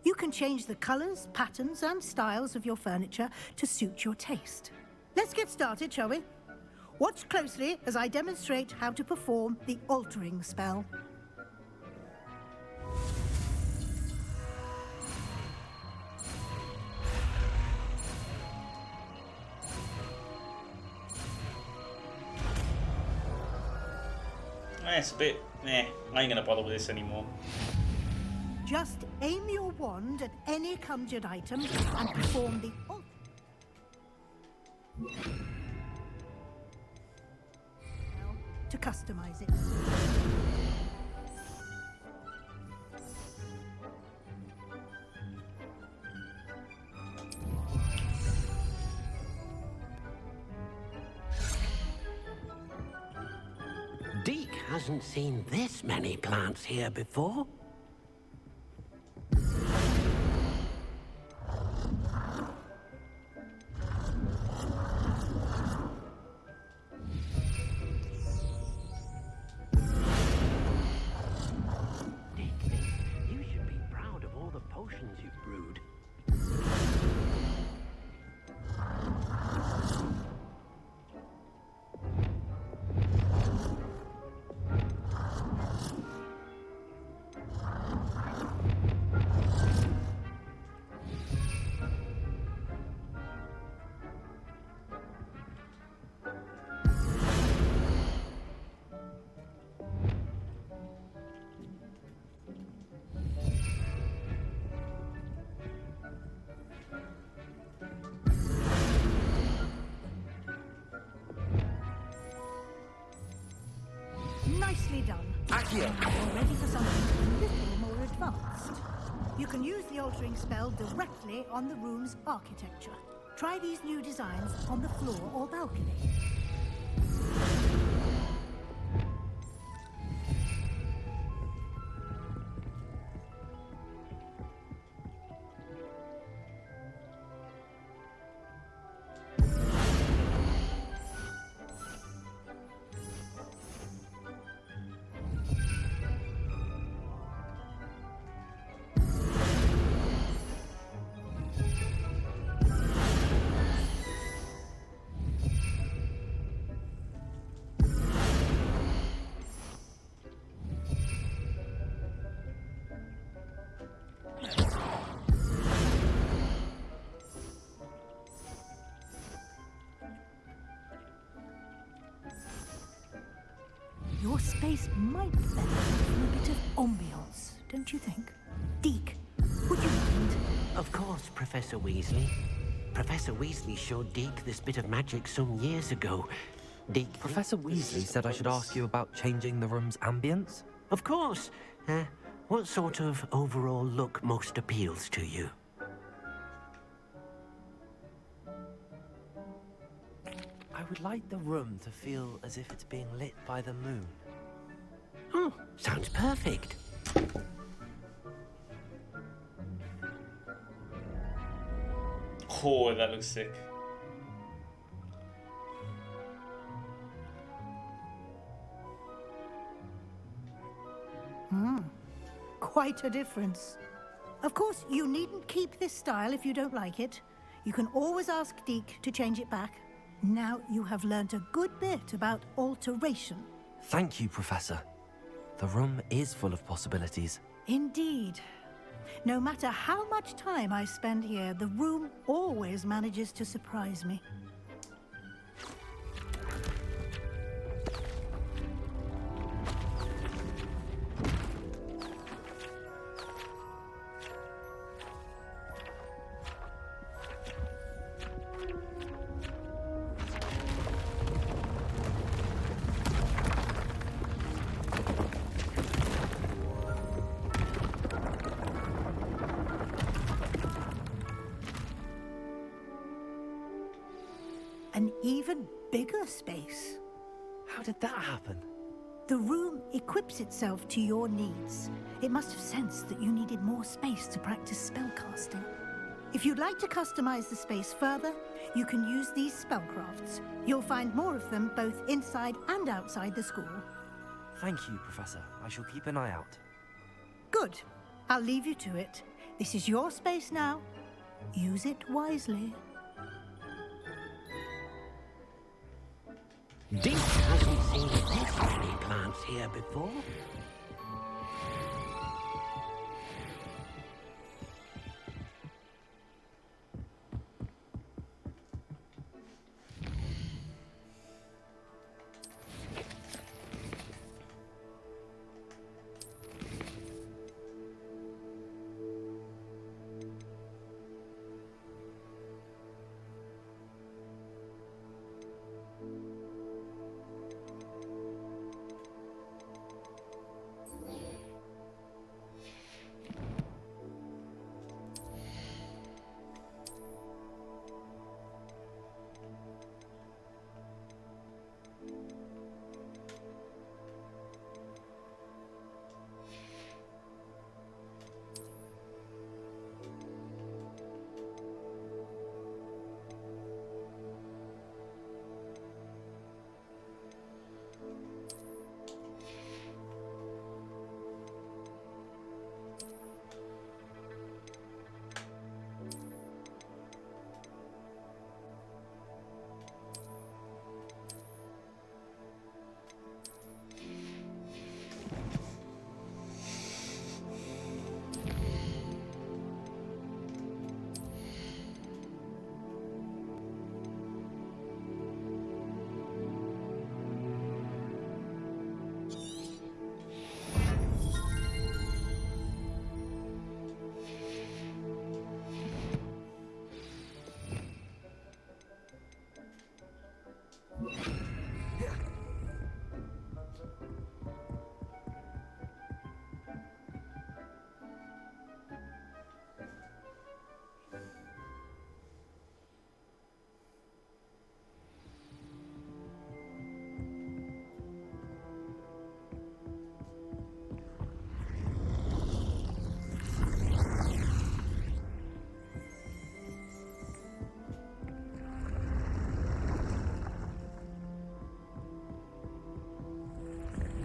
You can change the colors, patterns, and styles of your furniture to suit your taste. Let's get started, shall we? Watch closely as I demonstrate how to perform the altering spell. It's a bit... I ain't gonna bother with this anymore. Just aim your wand at any conjured item and perform the to customize it. Deke hasn't seen this many plants here before. Deke thinks you should be proud of all the potions you've brewed. Nicely done. You're ready for something a little more advanced. You can use the altering spell directly on the room's architecture. Try these new designs on the floor or balcony. Your space might benefit from a bit of ambiance, don't you think? Deke, would you mind? Of course, Professor Weasley. Professor Weasley showed Deke this bit of magic some years ago. Deke... Professor Weasley said I should ask you about changing the room's ambience? Of course. What sort of overall look most appeals to you? I would like the room to feel as if it's being lit by the moon. Oh, sounds perfect. Oh, that looks sick. Quite a difference. Of course, you needn't keep this style if you don't like it. You can always ask Deke to change it back. Now you have learnt a good bit about alteration. Thank you, Professor. The room is full of possibilities. Indeed. No matter how much time I spend here, the room always manages to surprise me. An even bigger space. How did that happen? The room equips itself to your needs. It must have sensed that you needed more space to practice spellcasting. If you'd like to customize the space further, you can use these spellcrafts. You'll find more of them both inside and outside the school. Thank you, Professor. I shall keep an eye out. Good. I'll leave you to it. This is your space now. Use it wisely. Deke hasn't seen this many plants here before.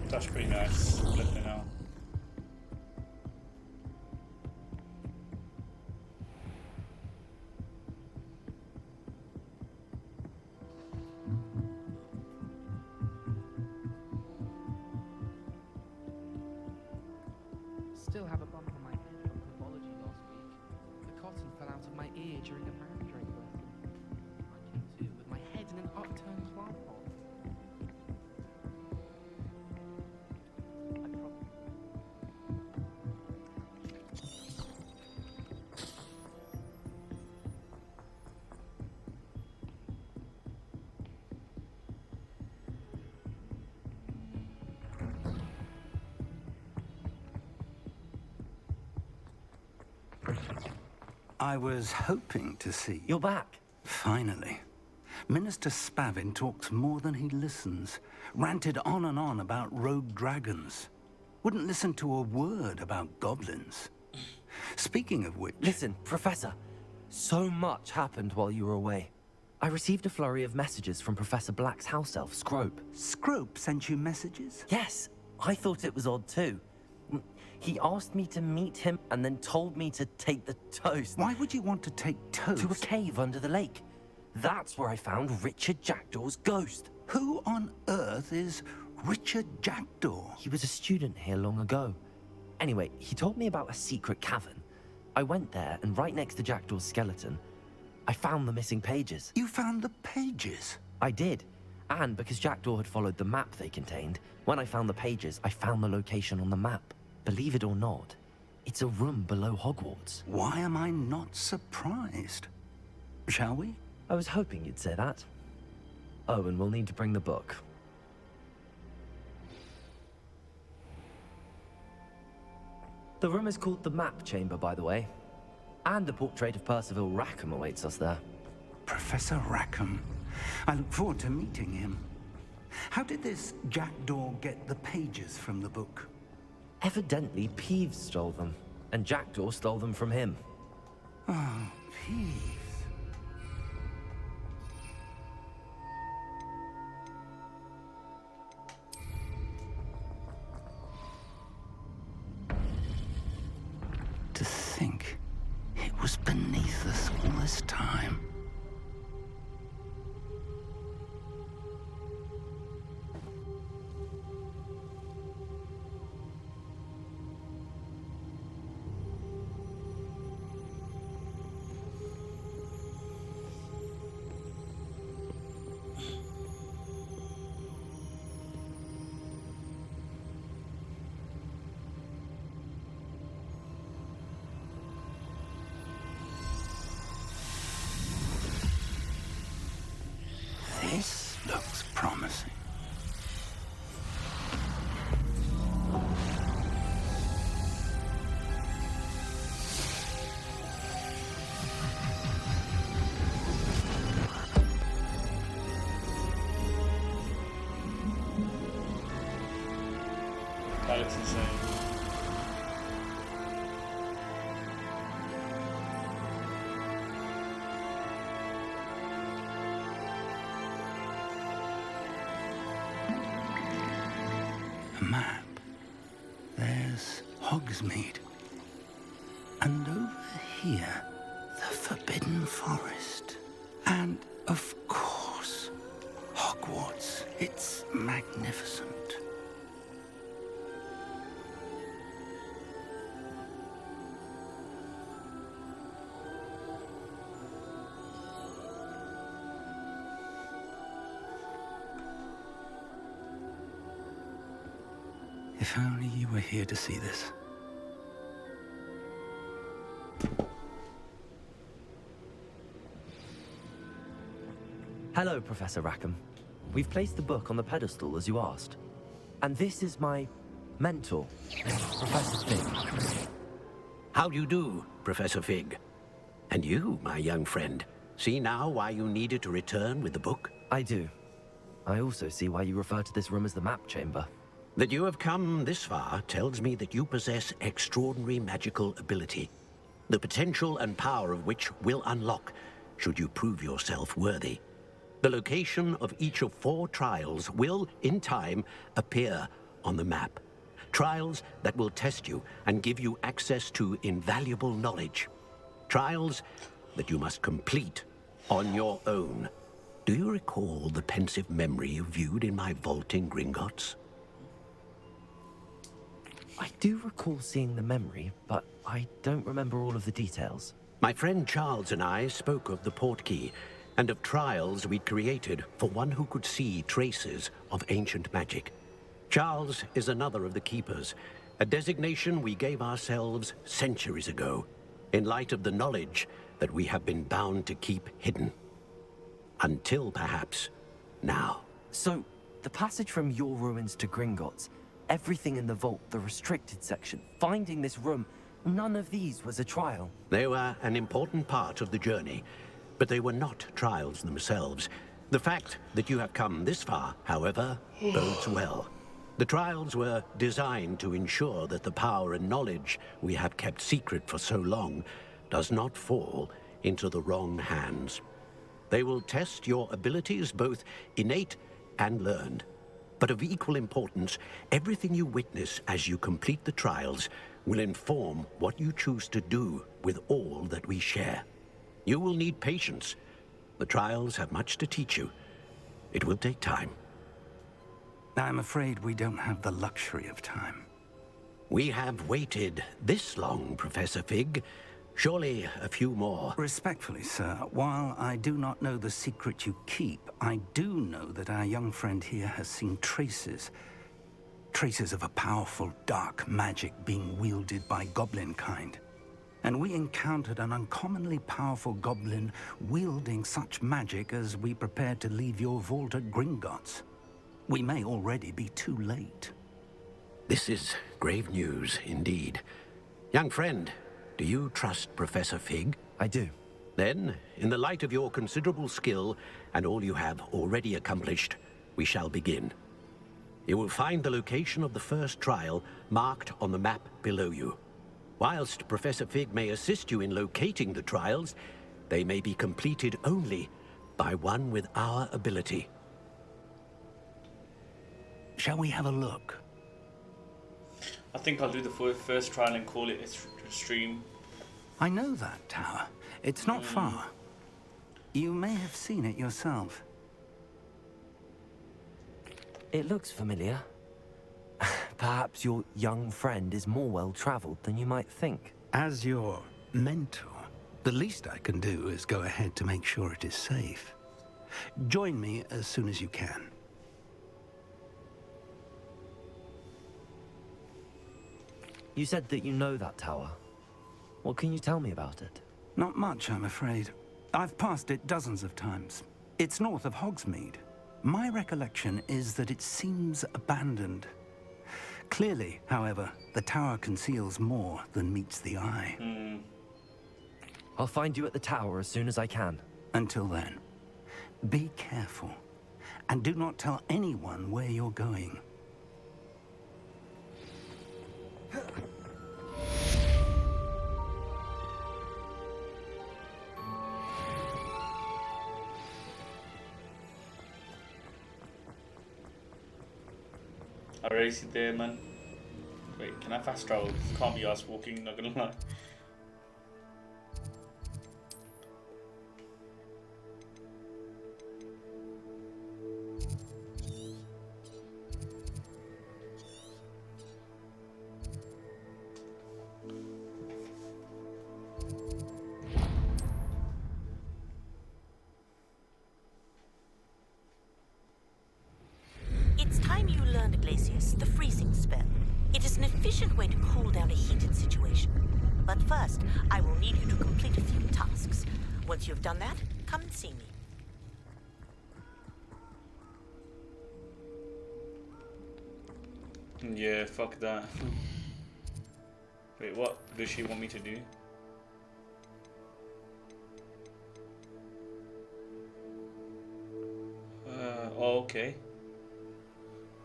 That's pretty nice. Flipping out. Still have a bump on my head from pathology last week. The cotton fell out of my ear during a mandarin lesson. I came to with my head in an upturned plant pot. I was hoping to see... You're back. Finally. Minister Spavin talks more than he listens. Ranted on and on about rogue dragons. Wouldn't listen to a word about goblins. Speaking of which... Listen, Professor. So much happened while you were away. I received a flurry of messages from Professor Black's house elf, Scrope. Scrope sent you messages? Yes. I thought it was odd too. He asked me to meet him and then told me to take the toast. Why would you want to take toast? To a cave under the lake. That's where I found Richard Jackdaw's ghost. Who on earth is Richard Jackdaw? He was a student here long ago. Anyway, he told me about a secret cavern. I went there, and right next to Jackdaw's skeleton, I found the missing pages. You found the pages? I did. And because Jackdaw had followed the map they contained, when I found the pages, I found the location on the map. Believe it or not, it's a room below Hogwarts. Why am I not surprised? Shall we? I was hoping you'd say that. Oh, and we'll need to bring the book. The room is called the Map Chamber, by the way. And a portrait of Percival Rackham awaits us there. Professor Rackham. I look forward to meeting him. How did this Jackdaw get the pages from the book? Evidently, Peeves stole them, and Jackdaw stole them from him. Oh, Peeves. To think it was beneath us all this time. This looks promising. That looks insane. A map. There's Hogsmeade. And over here, the Forbidden Forest. And, of course, Hogwarts. It's magnificent. If only you were here to see this. Hello, Professor Rackham. We've placed the book on the pedestal, as you asked. And this is my mentor, Professor Fig. How do you do, Professor Fig? And you, my young friend, see now why you needed to return with the book? I do. I also see why you refer to this room as the Map Chamber. That you have come this far tells me that you possess extraordinary magical ability, the potential and power of which will unlock should you prove yourself worthy. The location of each of 4 trials will, in time, appear on the map. Trials that will test you and give you access to invaluable knowledge. Trials that you must complete on your own. Do you recall the pensive memory you viewed in my vault in Gringotts? I do recall seeing the memory, but I don't remember all of the details. My friend Charles and I spoke of the portkey and of trials we'd created for one who could see traces of ancient magic. Charles is another of the Keepers, a designation we gave ourselves centuries ago, in light of the knowledge that we have been bound to keep hidden. Until, perhaps, now. So, the passage from your ruins to Gringotts, everything in the vault, the restricted section, finding this room, none of these was a trial. They were an important part of the journey, but they were not trials themselves. The fact that you have come this far, however, bodes well. The trials were designed to ensure that the power and knowledge we have kept secret for so long does not fall into the wrong hands. They will test your abilities, both innate and learned. But of equal importance, everything you witness as you complete the trials will inform what you choose to do with all that we share. You will need patience. The trials have much to teach you. It will take time. I'm afraid we don't have the luxury of time. We have waited this long, Professor Fig. Surely a few more. Respectfully, sir, while I do not know the secret you keep, I do know that our young friend here has seen traces of a powerful dark magic being wielded by goblin kind. And we encountered an uncommonly powerful goblin wielding such magic as we prepared to leave your vault at Gringotts. We may already be too late. This is grave news, indeed. Young friend, do you trust Professor Fig? I do. Then, in the light of your considerable skill and all you have already accomplished, we shall begin. You will find the location of the first trial marked on the map below you. Whilst Professor Fig may assist you in locating the trials, they may be completed only by one with our ability. Shall we have a look? I think I'll do the first trial and call it a stream. I know that tower. It's not far. You may have seen it yourself. It looks familiar. Perhaps your young friend is more well-traveled than you might think. As your mentor, the least I can do is go ahead to make sure it is safe. Join me as soon as you can. You said that you know that tower. What can you tell me about it? Not much, I'm afraid. I've passed it dozens of times. It's north of Hogsmeade. My recollection is that it seems abandoned. Clearly, however, the tower conceals more than meets the eye. I'll find you at the tower as soon as I can. Until then, be careful, and do not tell anyone where you're going. I already see there, man. Wait, can I fast travel? Can't be us walking, not gonna lie. It's time you learned, Glacius, the freezing spell. It is an efficient way to cool down a heated situation. But first, I will need you to complete a few tasks. Once you've done that, come and see me. Yeah, fuck that. Wait, what does she want me to do? Oh, okay.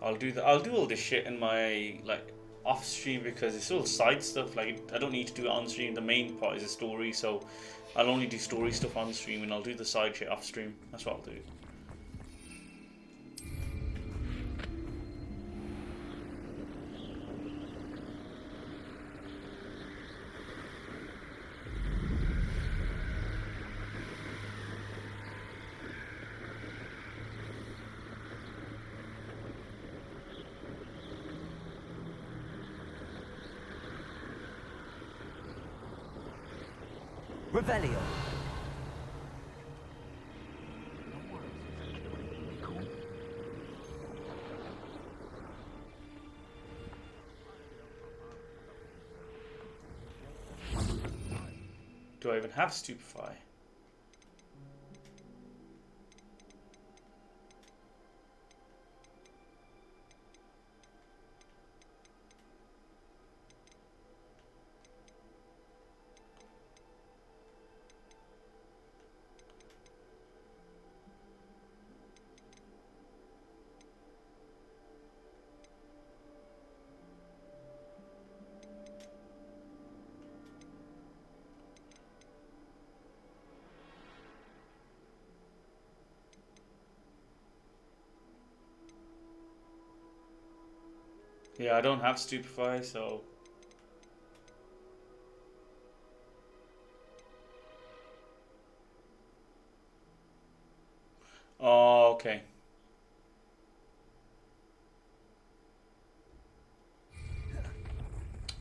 I'll do all this shit in my off stream because it's all side stuff. Like, I don't need to do it on stream. The main part is a story, so I'll only do story stuff on stream, and I'll do the side shit off stream. That's what I'll do. Revelio. Do I even have Stupefy? Yeah, I don't have Stupefy, so... Oh, okay.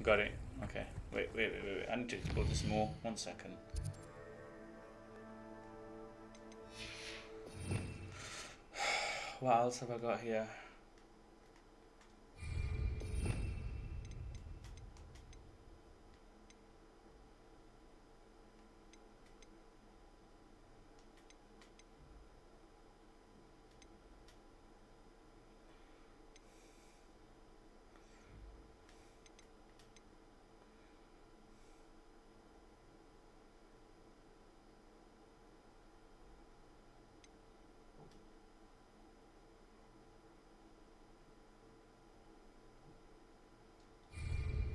Got it. Okay. Wait. I need to explore this more. 1 second. What else have I got here?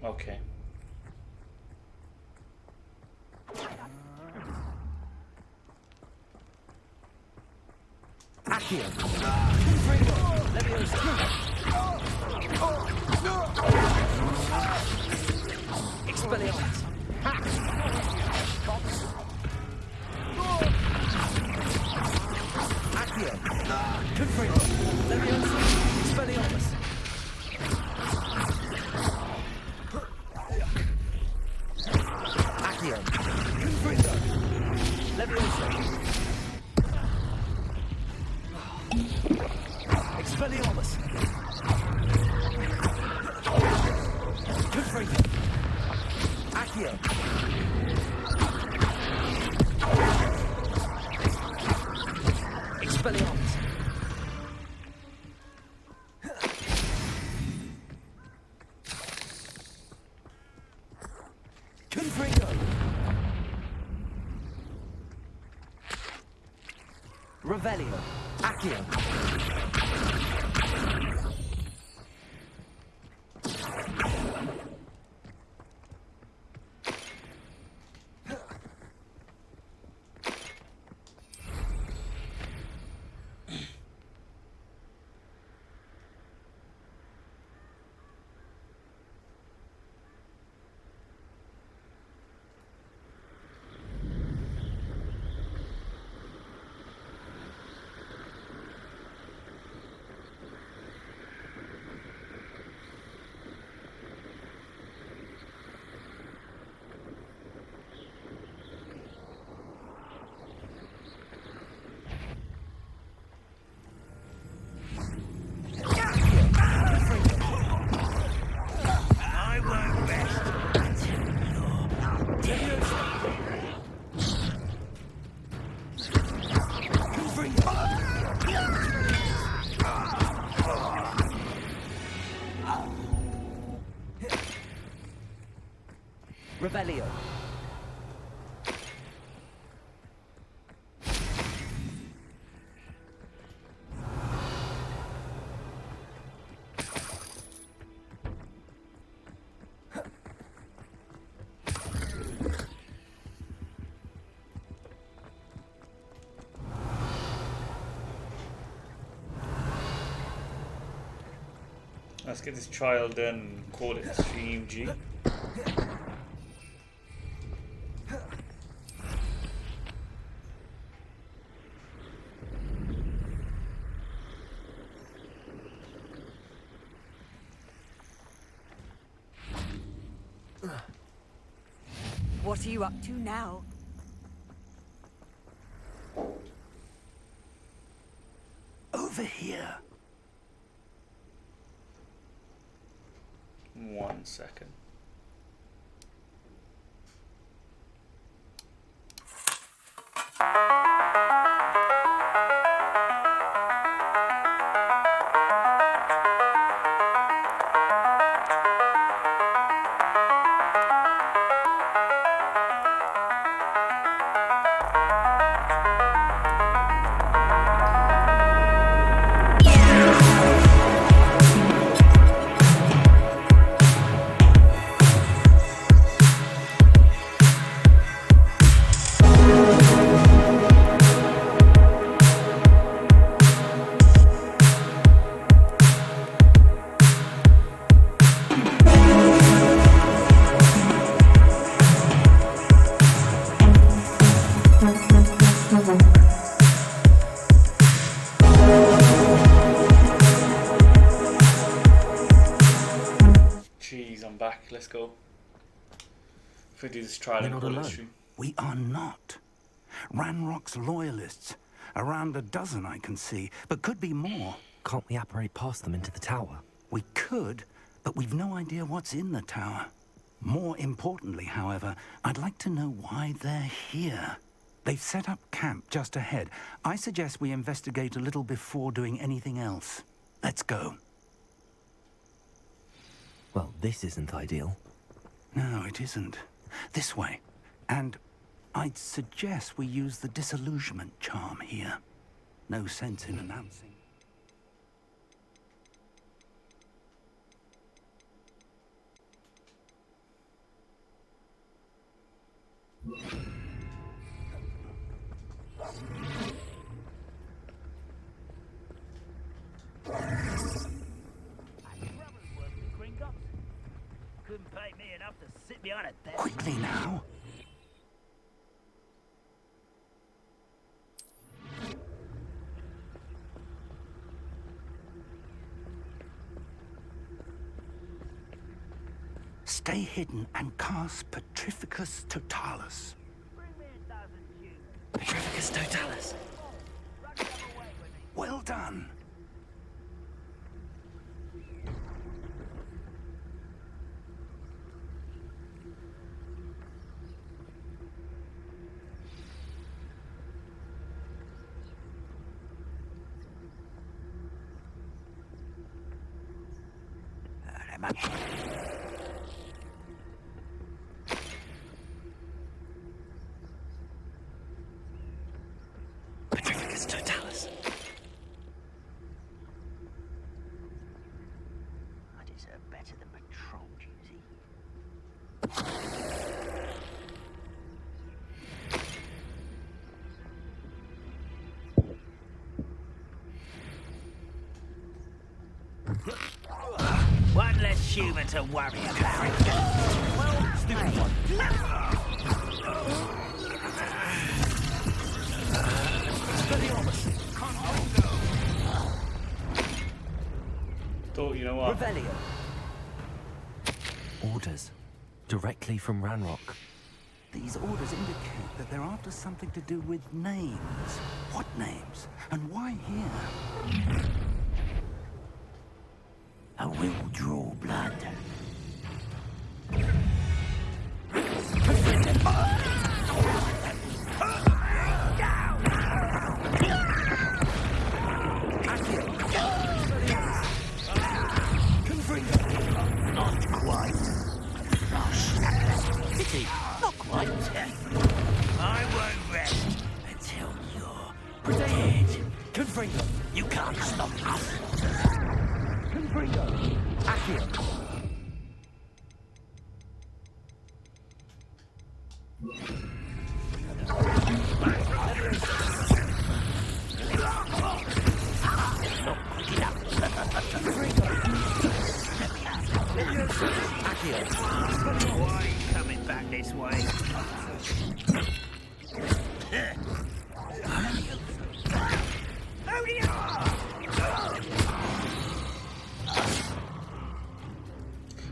Okay. Accio. Expelliarmus. Accio. Confringo. Leviosa. Expelliarmus. Accio. Confringo. Leviosa. Expelliarmus. Confringo. Accio. Expelliarmus. Confringo. Revelio. Accio. Revelio. Let's get this trial done and call it Stream G. What are you up to now? over here. 1 second. Jeez, I'm back. Let's go. If we do this trial We're and not call it alone. stream. We are not. Ranrock's loyalists. Around a dozen I can see, but could be more. Can't we apparate past them into the tower? We could, but we've no idea what's in the tower. More importantly, however, I'd like to know why they're here. They've set up camp just ahead. I suggest we investigate a little before doing anything else. Let's go. Well, this isn't ideal. No, it isn't. This way. And I'd suggest we use the disillusionment charm here. No sense in announcing. Couldn't pay me enough to sit behind a desk. Quickly now. Stay hidden and cast Petrificus Totalis. Petrificus Totalis. Well done. Petrificus Totalis. I deserve better than patrol duty. One less human to worry about. Well, stupid one. Thought, you know what? Revelio. Orders. Directly from Ranrock. These orders indicate that they're after something to do with names. What names? And why here? I will draw blood. Not quite. Pity, not quite. I won't rest until you're dead. Confringo, you can't stop us. Confringo, Accio. Why are you coming back this way?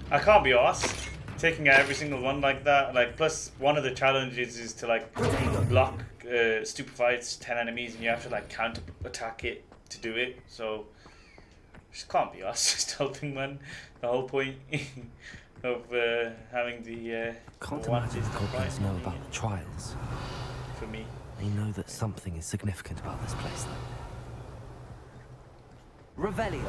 I can't be asked taking out every single one like that. Like, plus one of the challenges is to like block Stupefied's 10 enemies, and you have to like counter attack it to do it, so just can't be us just helping, man. The whole point of having the Can't one imagine is the to goblins fight know about the trials. for me. They know that something is significant about this place, though. Revelio.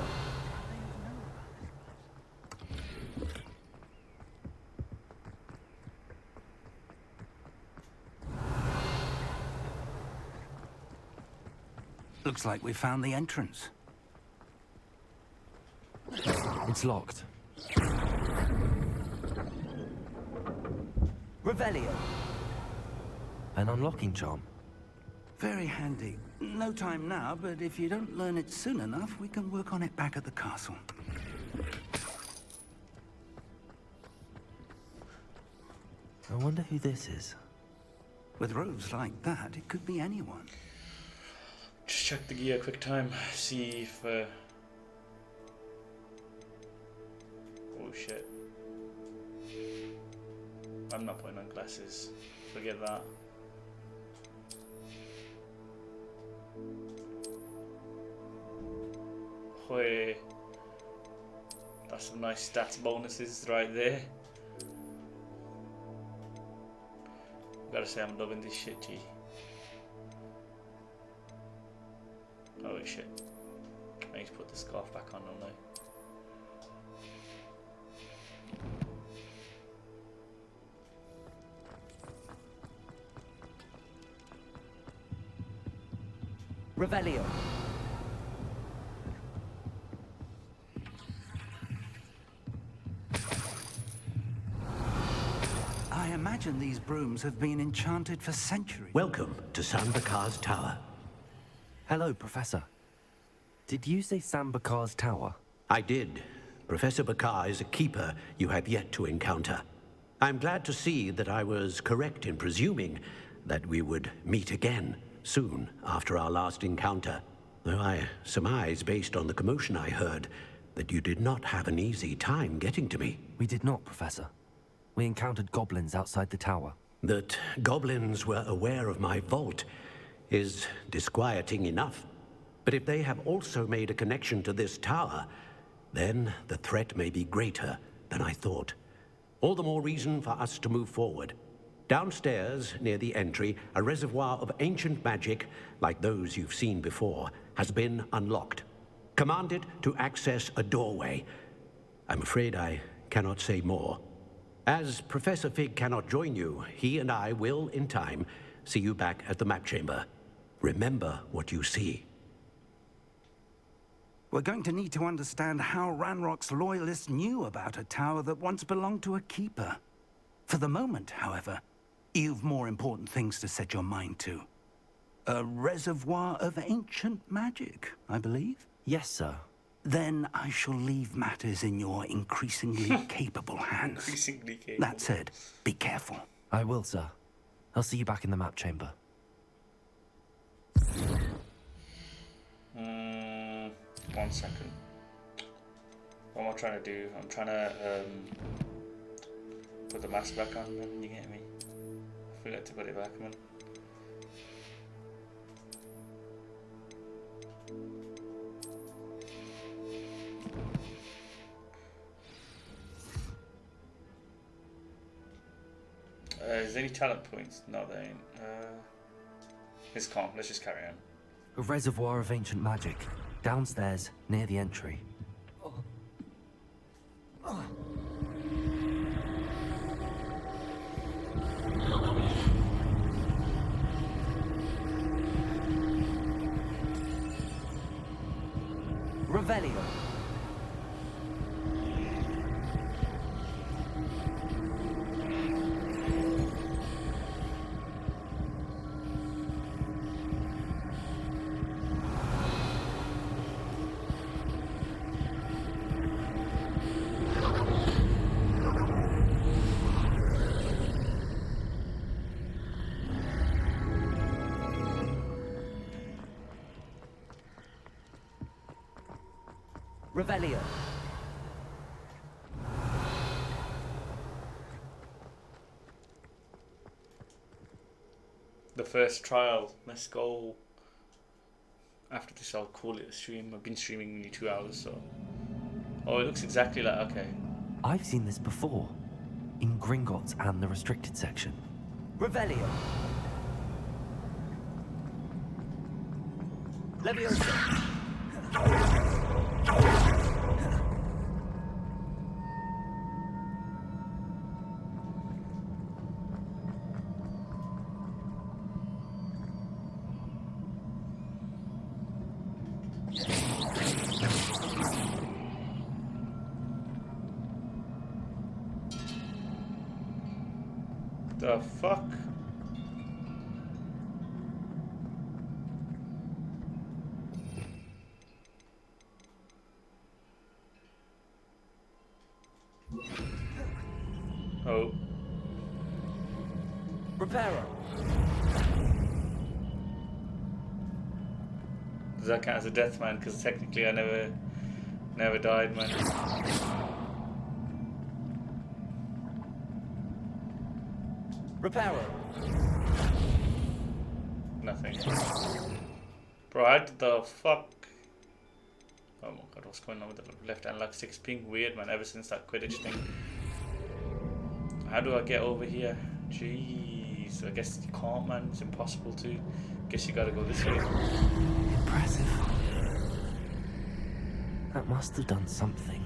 Looks like we found the entrance. It's locked. Revelio. An unlocking charm. Very handy. No time now, but if you don't learn it soon enough, we can work on it back at the castle. I wonder who this is. With robes like that, it could be anyone. Just check the gear quick time, see if oh shit. I'm not putting on glasses. Forget that. Hey, that's some nice stats bonuses right there. Gotta say I'm loving this shit, G. Oh shit. I need to put the scarf back on, don't I? Revelio. I imagine these brooms have been enchanted for centuries. Welcome to Sambakar's Tower. Hello, Professor. Did you say Sambakar's Tower? I did. Professor Bakar is a keeper you have yet to encounter. I'm glad to see that I was correct in presuming that we would meet again soon after our last encounter. Though I surmise, based on the commotion I heard, that you did not have an easy time getting to me. We did not, Professor. We encountered goblins outside the tower. That goblins were aware of my vault is disquieting enough. But if they have also made a connection to this tower, then the threat may be greater than I thought. All the more reason for us to move forward. Downstairs, near the entry, a reservoir of ancient magic, like those you've seen before, has been unlocked. Command it to access a doorway. I'm afraid I cannot say more. As Professor Fig cannot join you, he and I will, in time, see you back at the map chamber. Remember what you see. We're going to need to understand how Ranrock's loyalists knew about a tower that once belonged to a keeper. For the moment, however, you've more important things to set your mind to. A reservoir of ancient magic, I believe? Yes, sir. Then I shall leave matters in your increasingly capable hands. Increasingly capable. That said, be careful. I will, sir. I'll see you back in the map chamber. 1 second. What am I trying to do? I'm trying to put the mask back on, man. You get me? I forgot to put it back, man. Is there any talent points? No, there ain't. It's calm. Let's just carry on. A reservoir of ancient magic. Downstairs, near the entry. Revelio. Revelio. The first trial. Let's go. after this, I'll call it a stream. I've been streaming nearly 2 hours, so. Oh, it looks exactly like. Okay. I've seen this before, in Gringotts and the restricted section. Revelio. Leviosa. The fuck? Oh. Reparo. Does that count as a death, man? Because technically I never died, man. Reparo. Nothing. Bro, how did the fuck? Oh my god, what's going on with the left analog sticks? Being weird, man, ever since that Quidditch thing. How do I get over here? Jeez, I guess you can't, man. It's impossible to. Guess you gotta go this way. Impressive. That must have done something.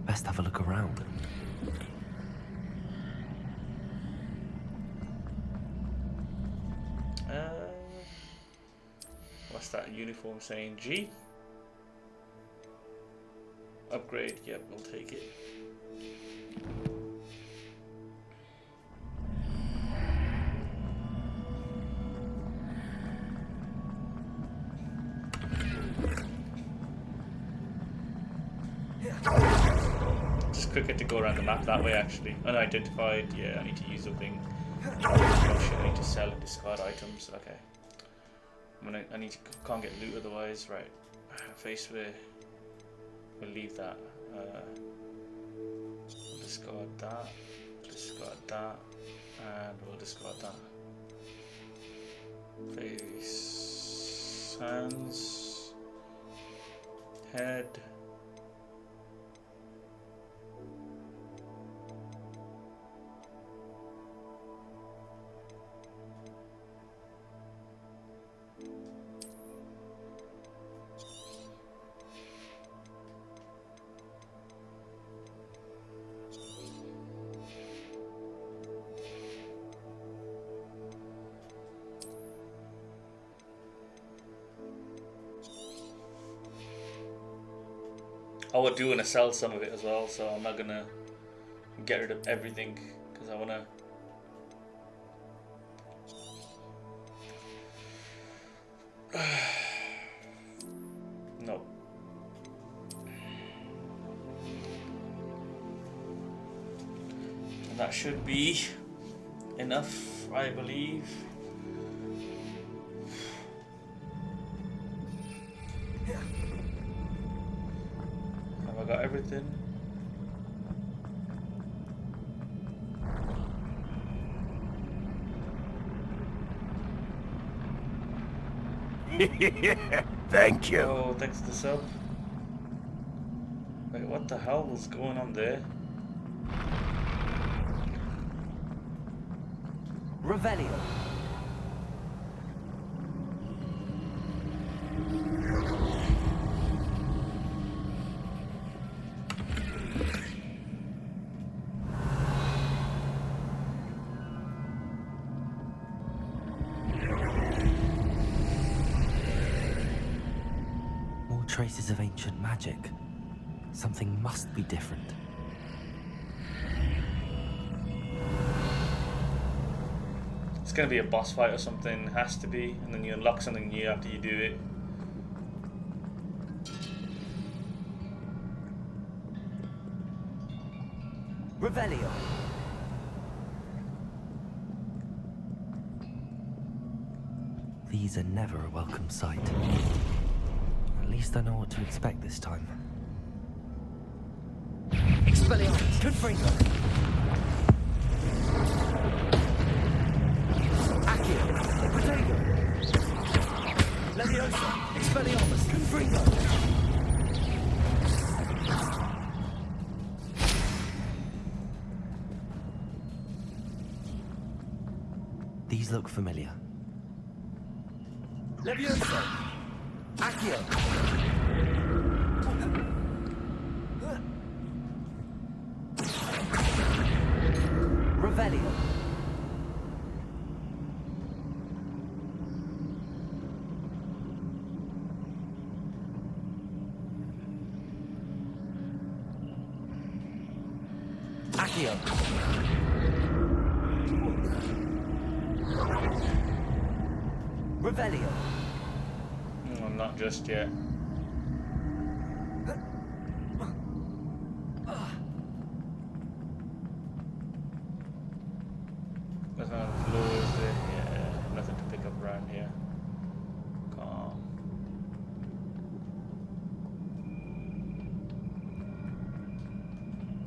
Best have a look around. What's that uniform saying? G? Upgrade, yep, we'll take it. Just quicker to go around the map that way, actually. Unidentified, yeah, I need to use something. Oh shit, I need to sell and discard items, okay. I need to, can't get loot otherwise, right. Face where we'll leave that. We'll discard that, and we'll discard that. Face, hands, head. I would do want to sell some of it as well, so I'm not gonna get rid of everything because I wanna. No. And that should be enough, I believe. Got everything. Thank you. Oh, thanks to the sub. Wait, what the hell was going on there? Revelio. Traces of ancient magic. Something must be different. It's gonna be a boss fight or something, has to be, and then you unlock something new after you do it. Revelio. These are never a welcome sight. At least I know what to expect this time. Expelliarmus. Confringo. Accio. Potato. Leviosa! Expelliarmus! Confringo! These look familiar. Leviosa! Accio! Revelio. Accio! Revelio. Not just yet. Nothing on the floor, is there? Yeah, nothing to pick up around here. Calm.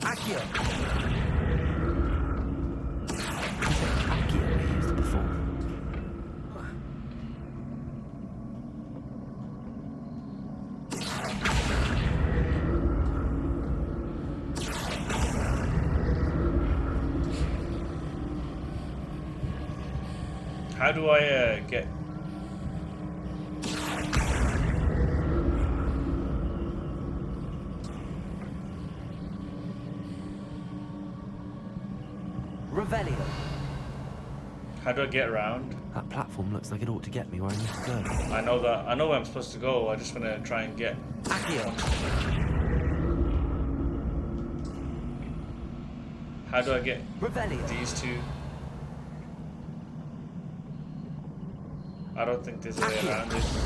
Accio! Accio we used before. How do I get... Revelio. How do I get around? That platform looks like it ought to get me where I need to go. I know that. I know where I'm supposed to go. I just want to try and get... Accio! How do I get Revelio. these two? I don't think there's a way around this.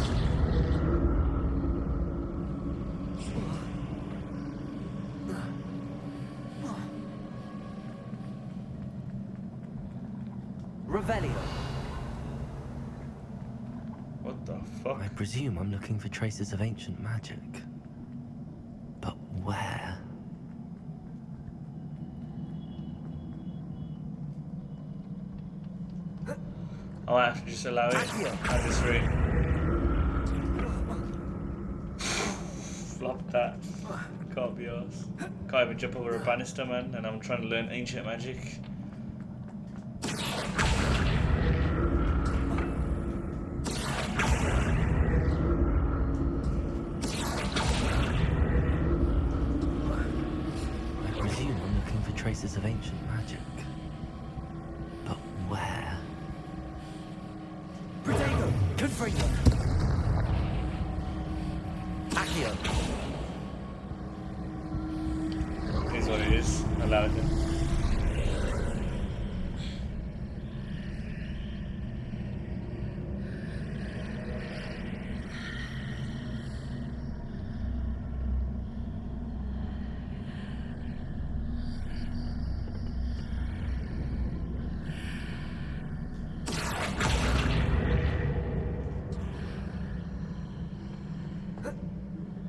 Revelio. What the fuck? I presume I'm looking for traces of ancient magic. But where? Oh, I have to just allow it at this rate. Flop that. Can't be arsed. Can't even jump over a banister, man, and I'm trying to learn ancient magic. I presume I'm looking for traces of ancient magic. But where? Protego! Confringo! Accio! Is what it is. Allow it.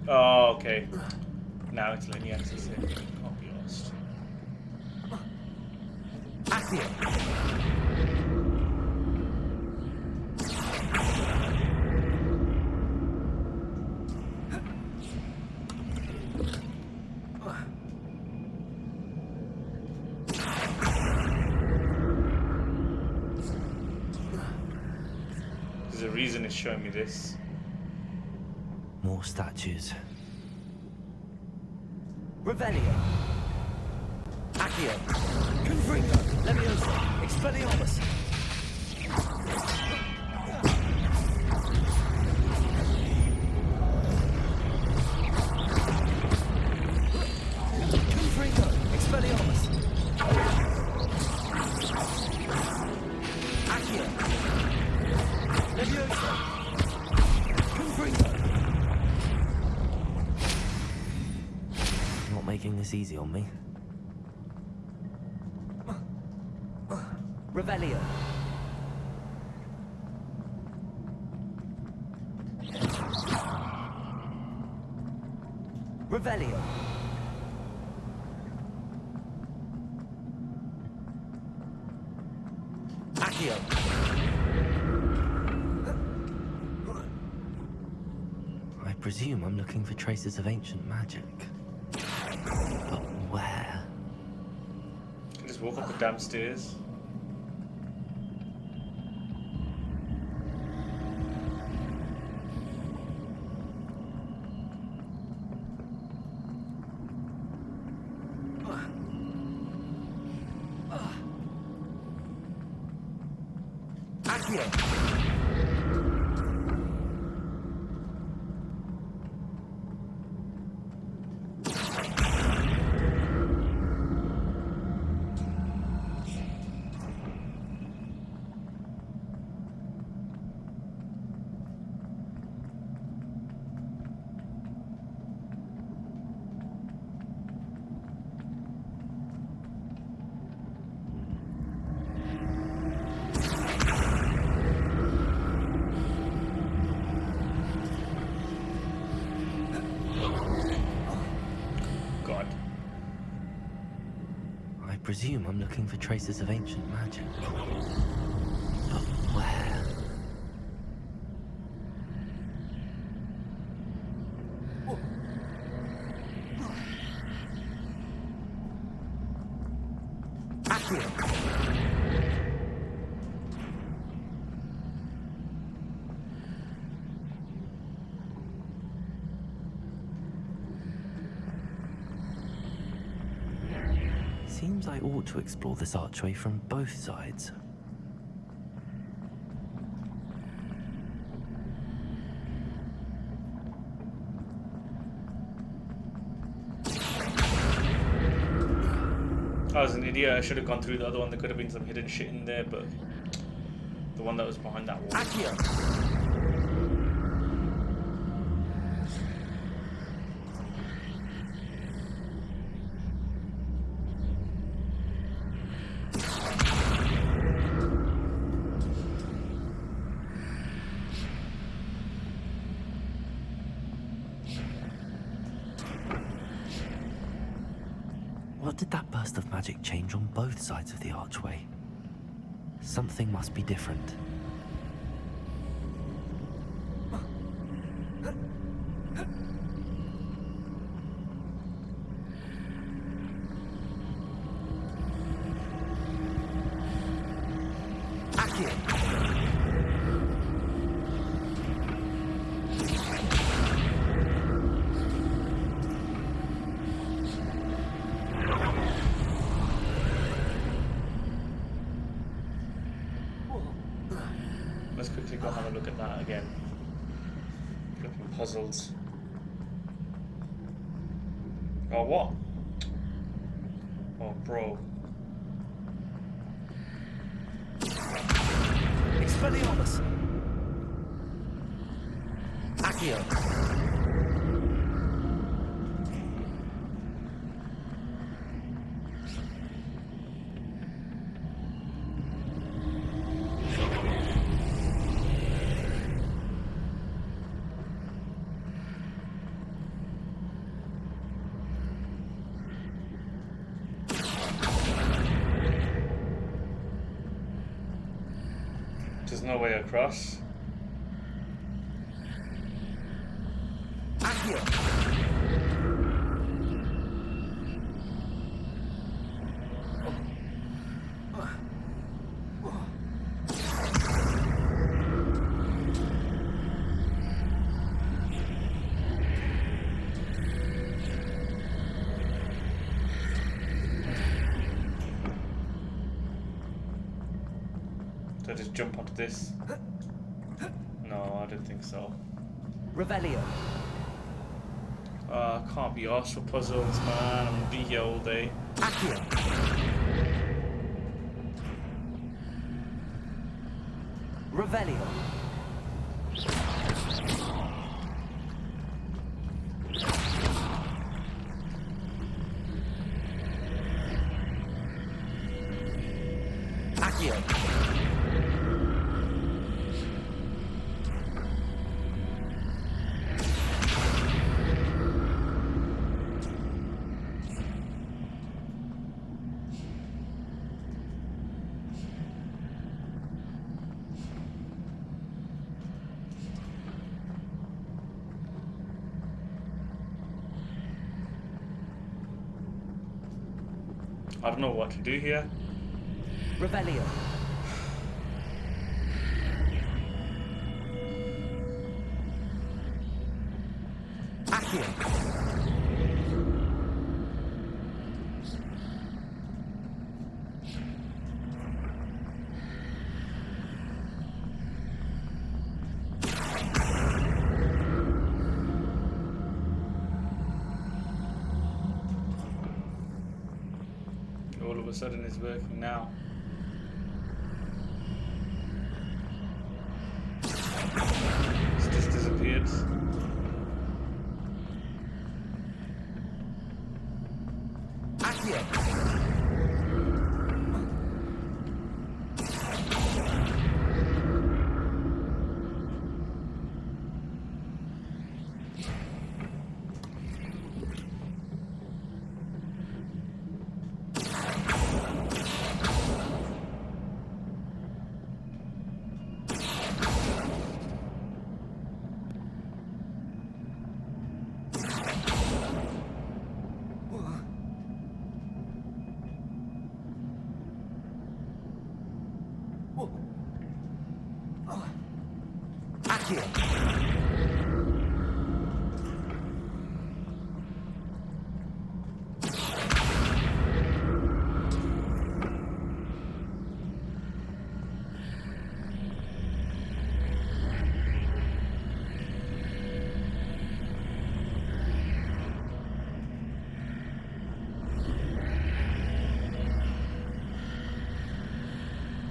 Oh, okay. Now it's letting you access it. Can't be lost. Accio! There's a reason it's showing me this. More statues. Revelio. Accio. Confringo. Leviosa. Expelliarmus. Confringo. Expelliarmus. Accio. Leviosa. Confringo. Not making this easy on me. Revelio. Revelio. Accio. presume I'm looking for traces of ancient magic. But where? You can just walk up the damn stairs. I presume I'm looking for traces of ancient magic. But where? Seems I ought to explore this archway from both sides. I was an idiot. I should have gone through the other one. There could have been some hidden shit in there, but the one that was behind that wall. What did that burst of magic change on both sides of the archway? Something must be different. Let's quickly go have a look at that again. Flipping puzzles. Oh, what? Oh, bro. Expelliarmus! Accio! There's no way across. Do I just jump onto this? No, I don't think so. Revelio. I can't be arsed for puzzles, man. I'm gonna be here all day. Accio. Revelio. Accio. I don't know what to do here. Revelio. Accio. All of a sudden it's working now. It's just disappeared. Accio. Accio.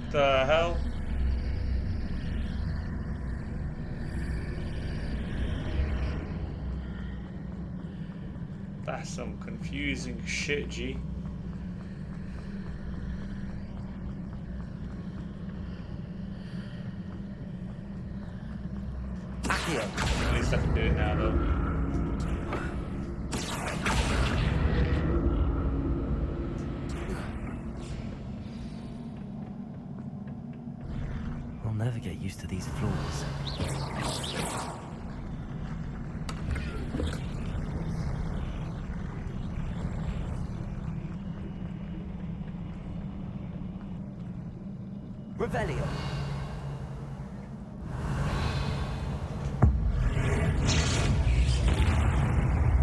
The hell? That's some confusing shit, G. Accio. At least I can do it now, though. I'll never get used to these floors. Revelio.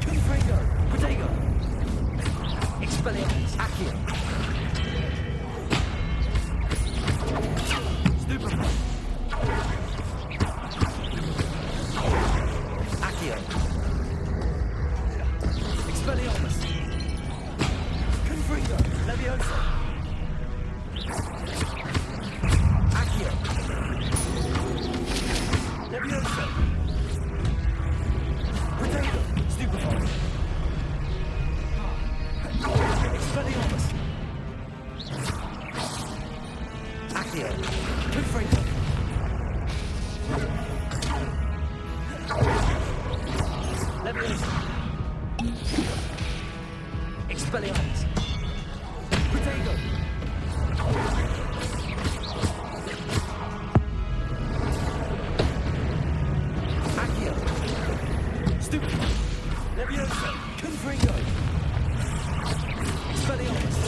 Confringo. Protego. Expelliarmus. Accio. Stupefy. Accio. Expelliarmus. Confringo. Leviosa. Accio. Leviosa. Potato. Stupefy. Expelliarmus. Accio. Confringo. Leviosa. Expelliarmus. Potato. Accio. Stupefy. Leviosa. Confringo. Expelliarmus.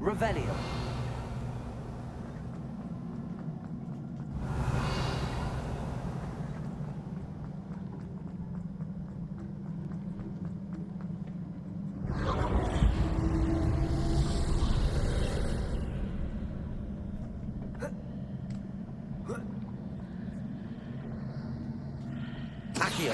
Revelio. Accio.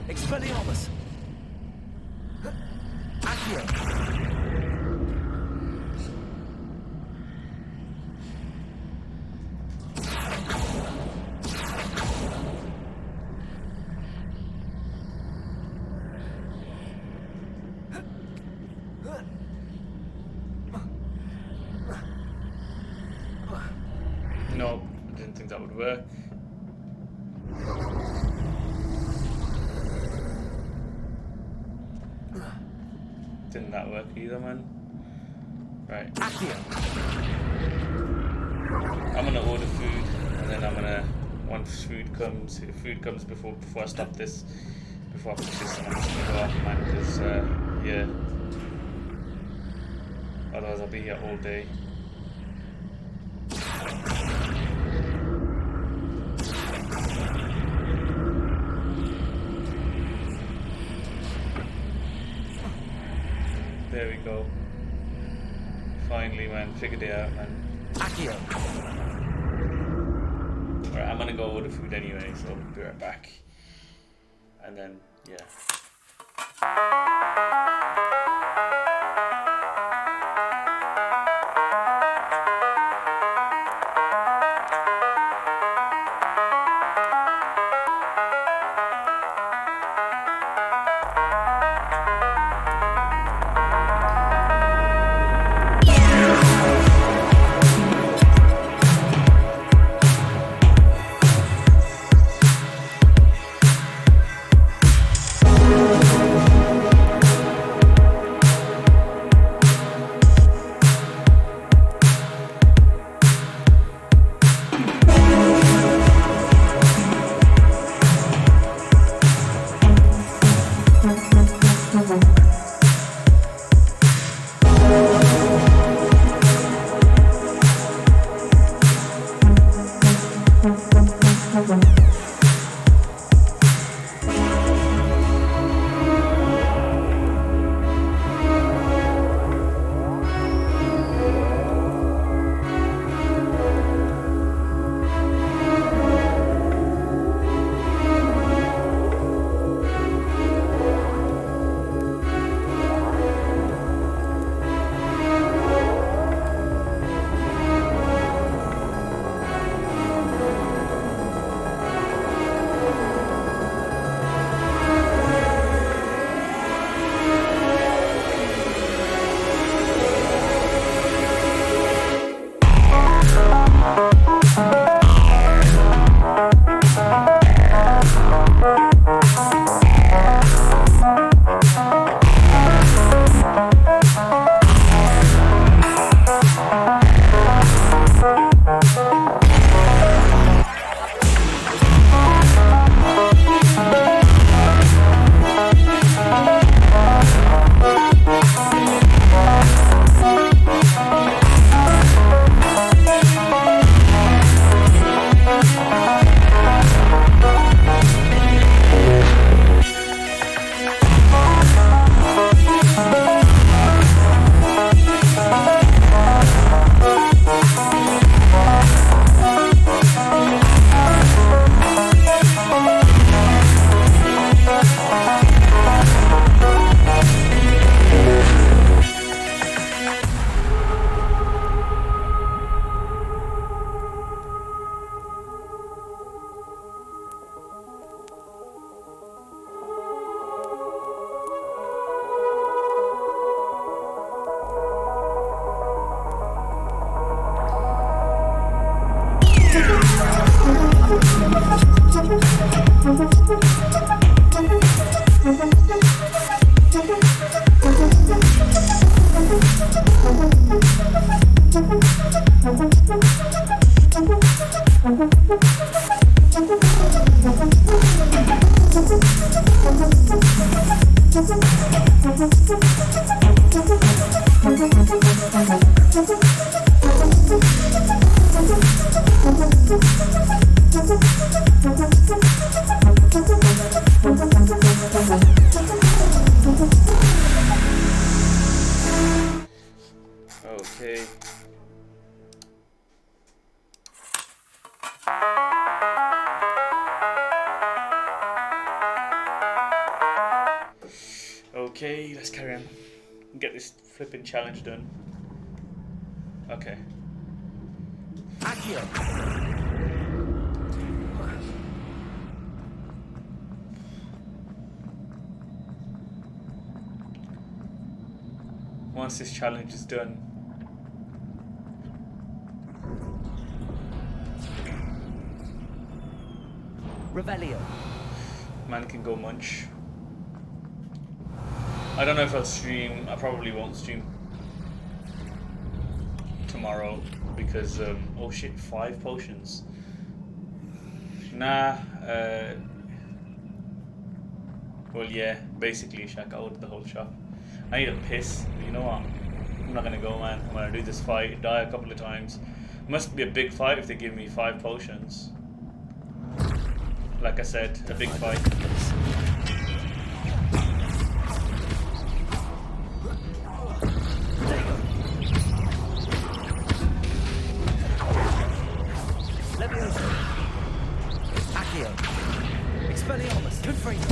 Expelliarmus! Accio! No, I didn't think that would work. Didn't that work either, man? Right. I'm gonna order food, and then I'm gonna, once food comes, if food comes before I stop this, before I push this, I'm just gonna go off, man, because, yeah. Otherwise I'll be here all day. There we go. Finally, man, figured it out, man. Alright, I'm gonna go order food anyway, so I'll be right back. And then, yeah. Okay. Okay, let's carry on. Get this flipping challenge done. Okay. Once this challenge is done, Revelio. man can go munch. I don't know if I'll stream. I probably won't stream tomorrow because oh shit, 5 potions. Nah. Well, yeah. Basically, Shaq, I ordered the whole shop. I need a piss. But you know what? I'm not gonna go, man. I'm gonna do this fight, die a couple of times. Must be a big fight if they give me 5 potions. Like I said, a big fight. Leviosa. Accio. Expelliarmus. Confringo.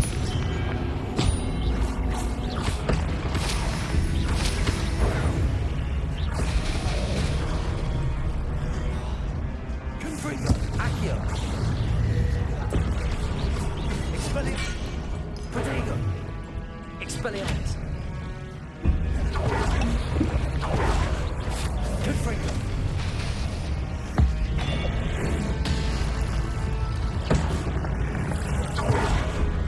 Confringo. Accio. Expelliarmus. Protego. Expelliarmus. Confringo.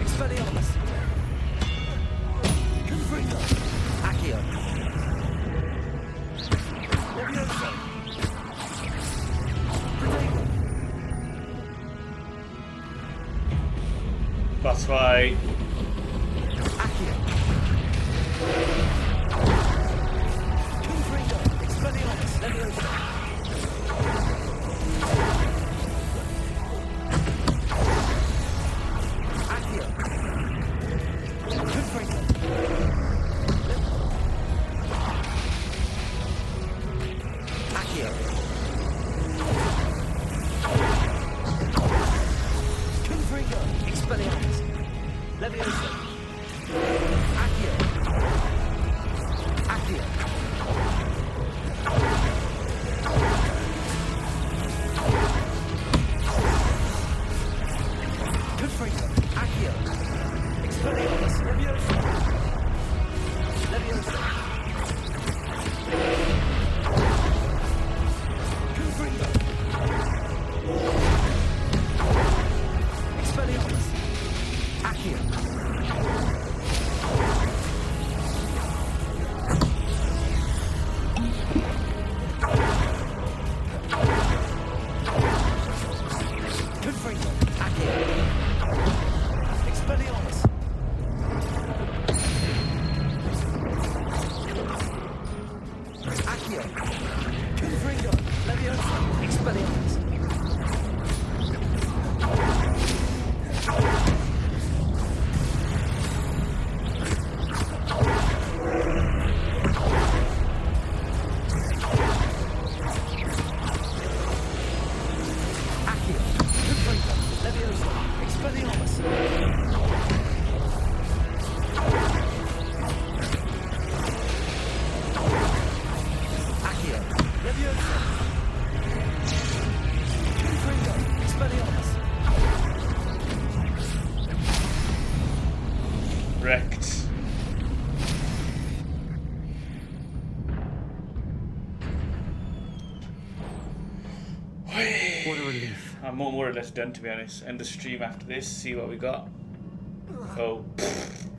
Expelliarmus. Confringo. Accio. Leviosa. Protego. Boss fight. Accio. Confringo. Expelliarmus. Leviosa. Accio. Confringo. Accio. Confringo. Expelliarmus. Leviosa. Accio. Accio. Confringo. Accio. Expelliarmus. Leviosa. Leviosa. Confringo. Expelliarmus. Accio. Confringo. Accio. Expelliarmus. Accio. Confringo. Leviosa. Expelliarmus. Accio. Confringo. Leviosa. Expelliarmus. Accio. Leviosa. Confringo. Expelliarmus. Wrecked. What a relief. I'm more or less done, to be honest. End the stream after this, see what we got. Oh,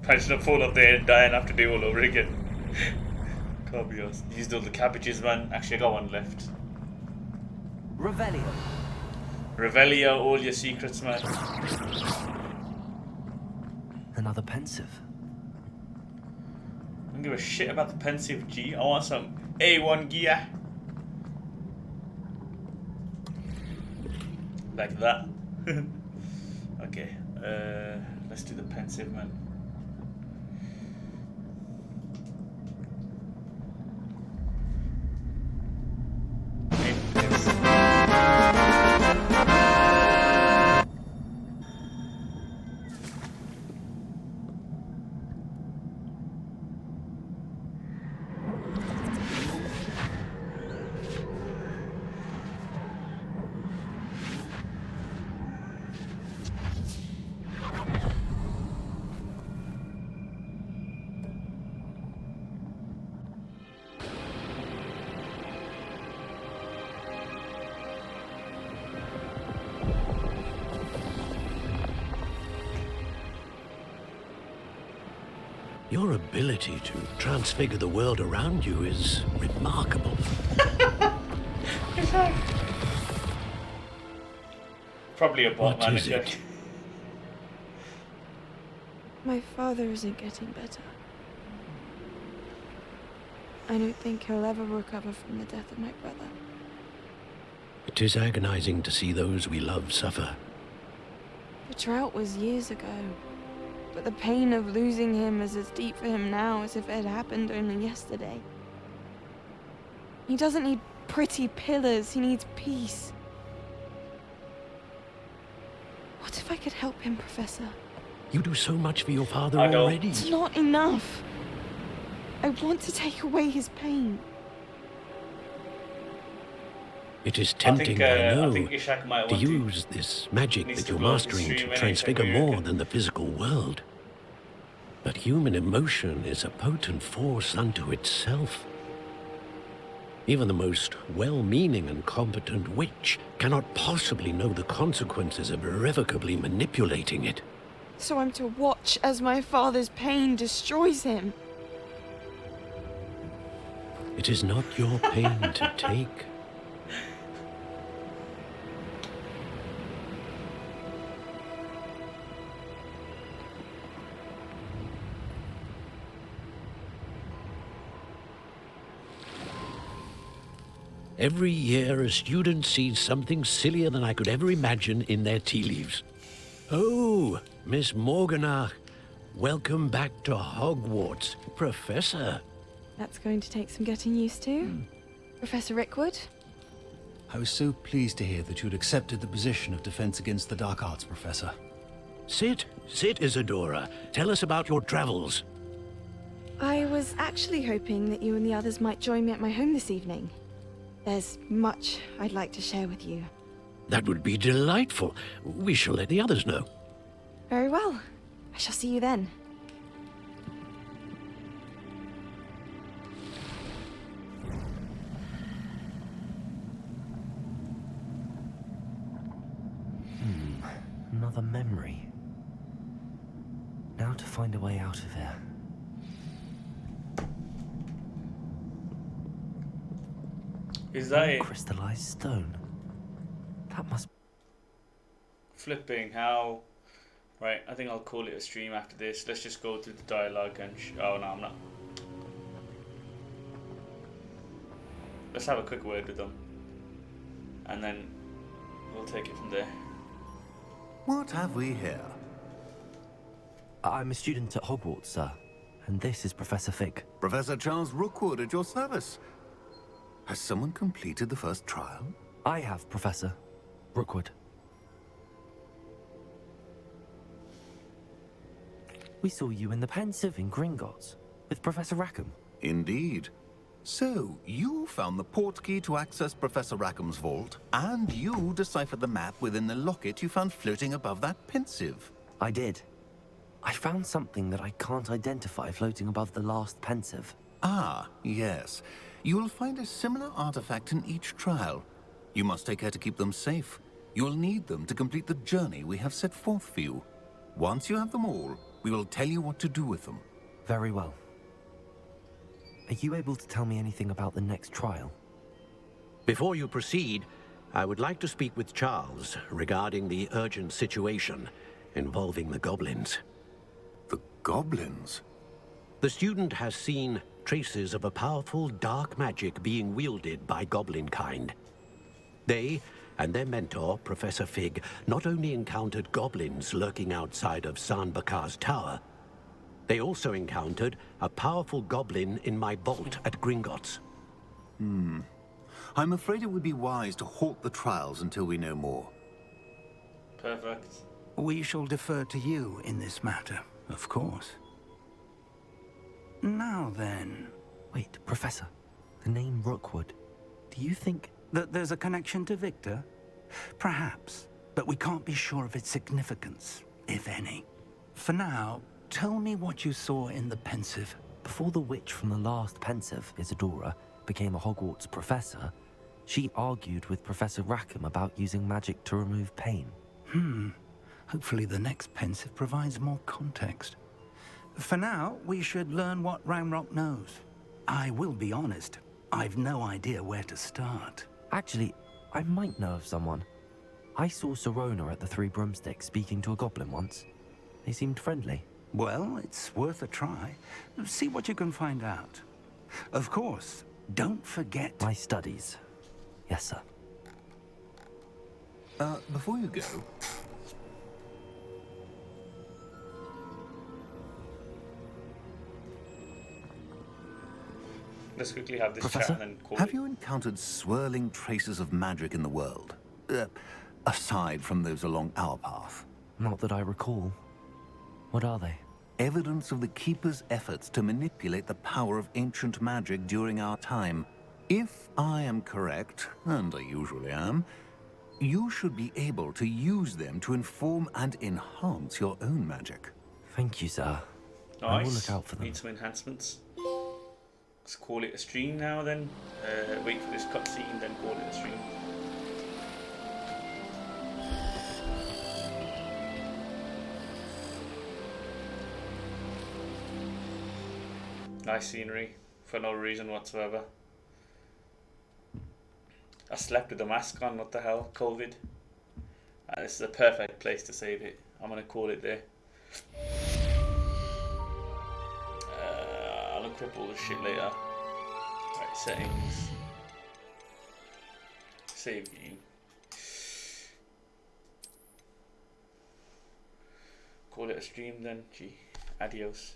I should have fallen up there and die and have to do all over again. Can't be us. Used all the cabbages, man. Actually, I got one left. Revelio. Revelio all your secrets, man. Another pensive. give a shit about the pensive G. I want some A1 gear. Like that. Okay, let's do the pensive man. Your ability to transfigure the world around you is remarkable. Probably a bot What man. is it? My father isn't getting better. I don't think he'll ever recover from the death of my brother. It is agonizing to see those we love suffer. The drought was years ago, but the pain of losing him is as deep for him now as if it had happened only yesterday. He doesn't need pretty pillars, he needs peace. What if I could help him, Professor? You do so much for your father already. It's not enough. I want to take away his pain. It is tempting, I know, think Ishak might to want to use this magic needs that to you're go to mastering stream to anyway, transfigure check where you more can. than the physical world. But human emotion is a potent force unto itself. Even the most well-meaning and competent witch cannot possibly know the consequences of irrevocably manipulating it. So I'm to watch as my father's pain destroys him. It is not your pain to take. Every year, a student sees something sillier than I could ever imagine in their tea leaves. Oh, Miss Morganach, welcome back to Hogwarts, Professor. That's going to take some getting used to. Professor Rickwood? I was so pleased to hear that you'd accepted the position of Defense Against the Dark Arts, Professor. Sit, Isadora. Tell us about your travels. I was actually hoping that you and the others might join me at my home this evening. There's much I'd like to share with you. That would be delightful. We shall let the others know. Very well. I shall see you then. Another memory. Now to find a way out of here. Is that it? Crystallized stone. That must. Flipping how. Right, I think I'll call it a stream after this. Let's just go through the dialogue and. Oh no, I'm not. Let's have a quick word with them. And then we'll take it from there. What have we here? I'm a student at Hogwarts, sir. And this is Professor Fig. Professor Charles Rookwood at your service. Has someone completed the first trial? I have, Professor Rookwood. We saw you in the Pensive in Gringotts with Professor Rackham. Indeed. So, you found the port key to access Professor Rackham's vault, and you deciphered the map within the locket you found floating above that Pensive. I did. I found something that I can't identify floating above the last Pensive. Ah, yes. You will find a similar artifact in each trial. You must take care to keep them safe. You'll need them to complete the journey we have set forth for you. Once you have them all, we will tell you what to do with them. Very well. Are you able to tell me anything about the next trial? Before you proceed, I would like to speak with Charles regarding the urgent situation involving the goblins. The goblins? The The student has seen traces of a powerful dark magic being wielded by goblin kind. They and their mentor, Professor Fig, not only encountered goblins lurking outside of San Bakar's tower, they also encountered a powerful goblin in my vault at Gringotts. I'm afraid it would be wise to halt the trials until we know more. Perfect. We shall defer to you in this matter, of course. Now then... Wait, Professor. The name Rookwood. Do you think... that there's a connection to Victor? Perhaps, but we can't be sure of its significance, if any. For now, tell me what you saw in the Pensive. Before the witch from the last Pensive, Isadora, became a Hogwarts professor, she argued with Professor Rackham about using magic to remove pain. Hopefully the next Pensive provides more context. For now, we should learn what Ranrock knows. I will be honest, I've no idea where to start. Actually, I might know of someone. I saw Sirona at the Three Broomsticks speaking to a goblin once. They seemed friendly. Well, it's worth a try. See what you can find out. Of course, don't forget... my studies. Yes, sir. Before you go... Let's quickly have this Professor, chat and then call have it. you encountered swirling traces of magic in the world? Aside from those along our path? Not that I recall. What are they? Evidence of the Keeper's efforts to manipulate the power of ancient magic during our time. If I am correct, and I usually am, you should be able to use them to inform and enhance your own magic. Thank you, sir. Nice. I will look out for them. Need some enhancements. Let's call it a stream now then. Wait for this cutscene, then call it a stream. Nice scenery for no reason whatsoever. I slept with the mask on, what the hell, COVID. This is a perfect place to save it. I'm gonna call it there. I'll equip all this shit later. Right, settings. Save game. Call it a stream then. Gee, adios.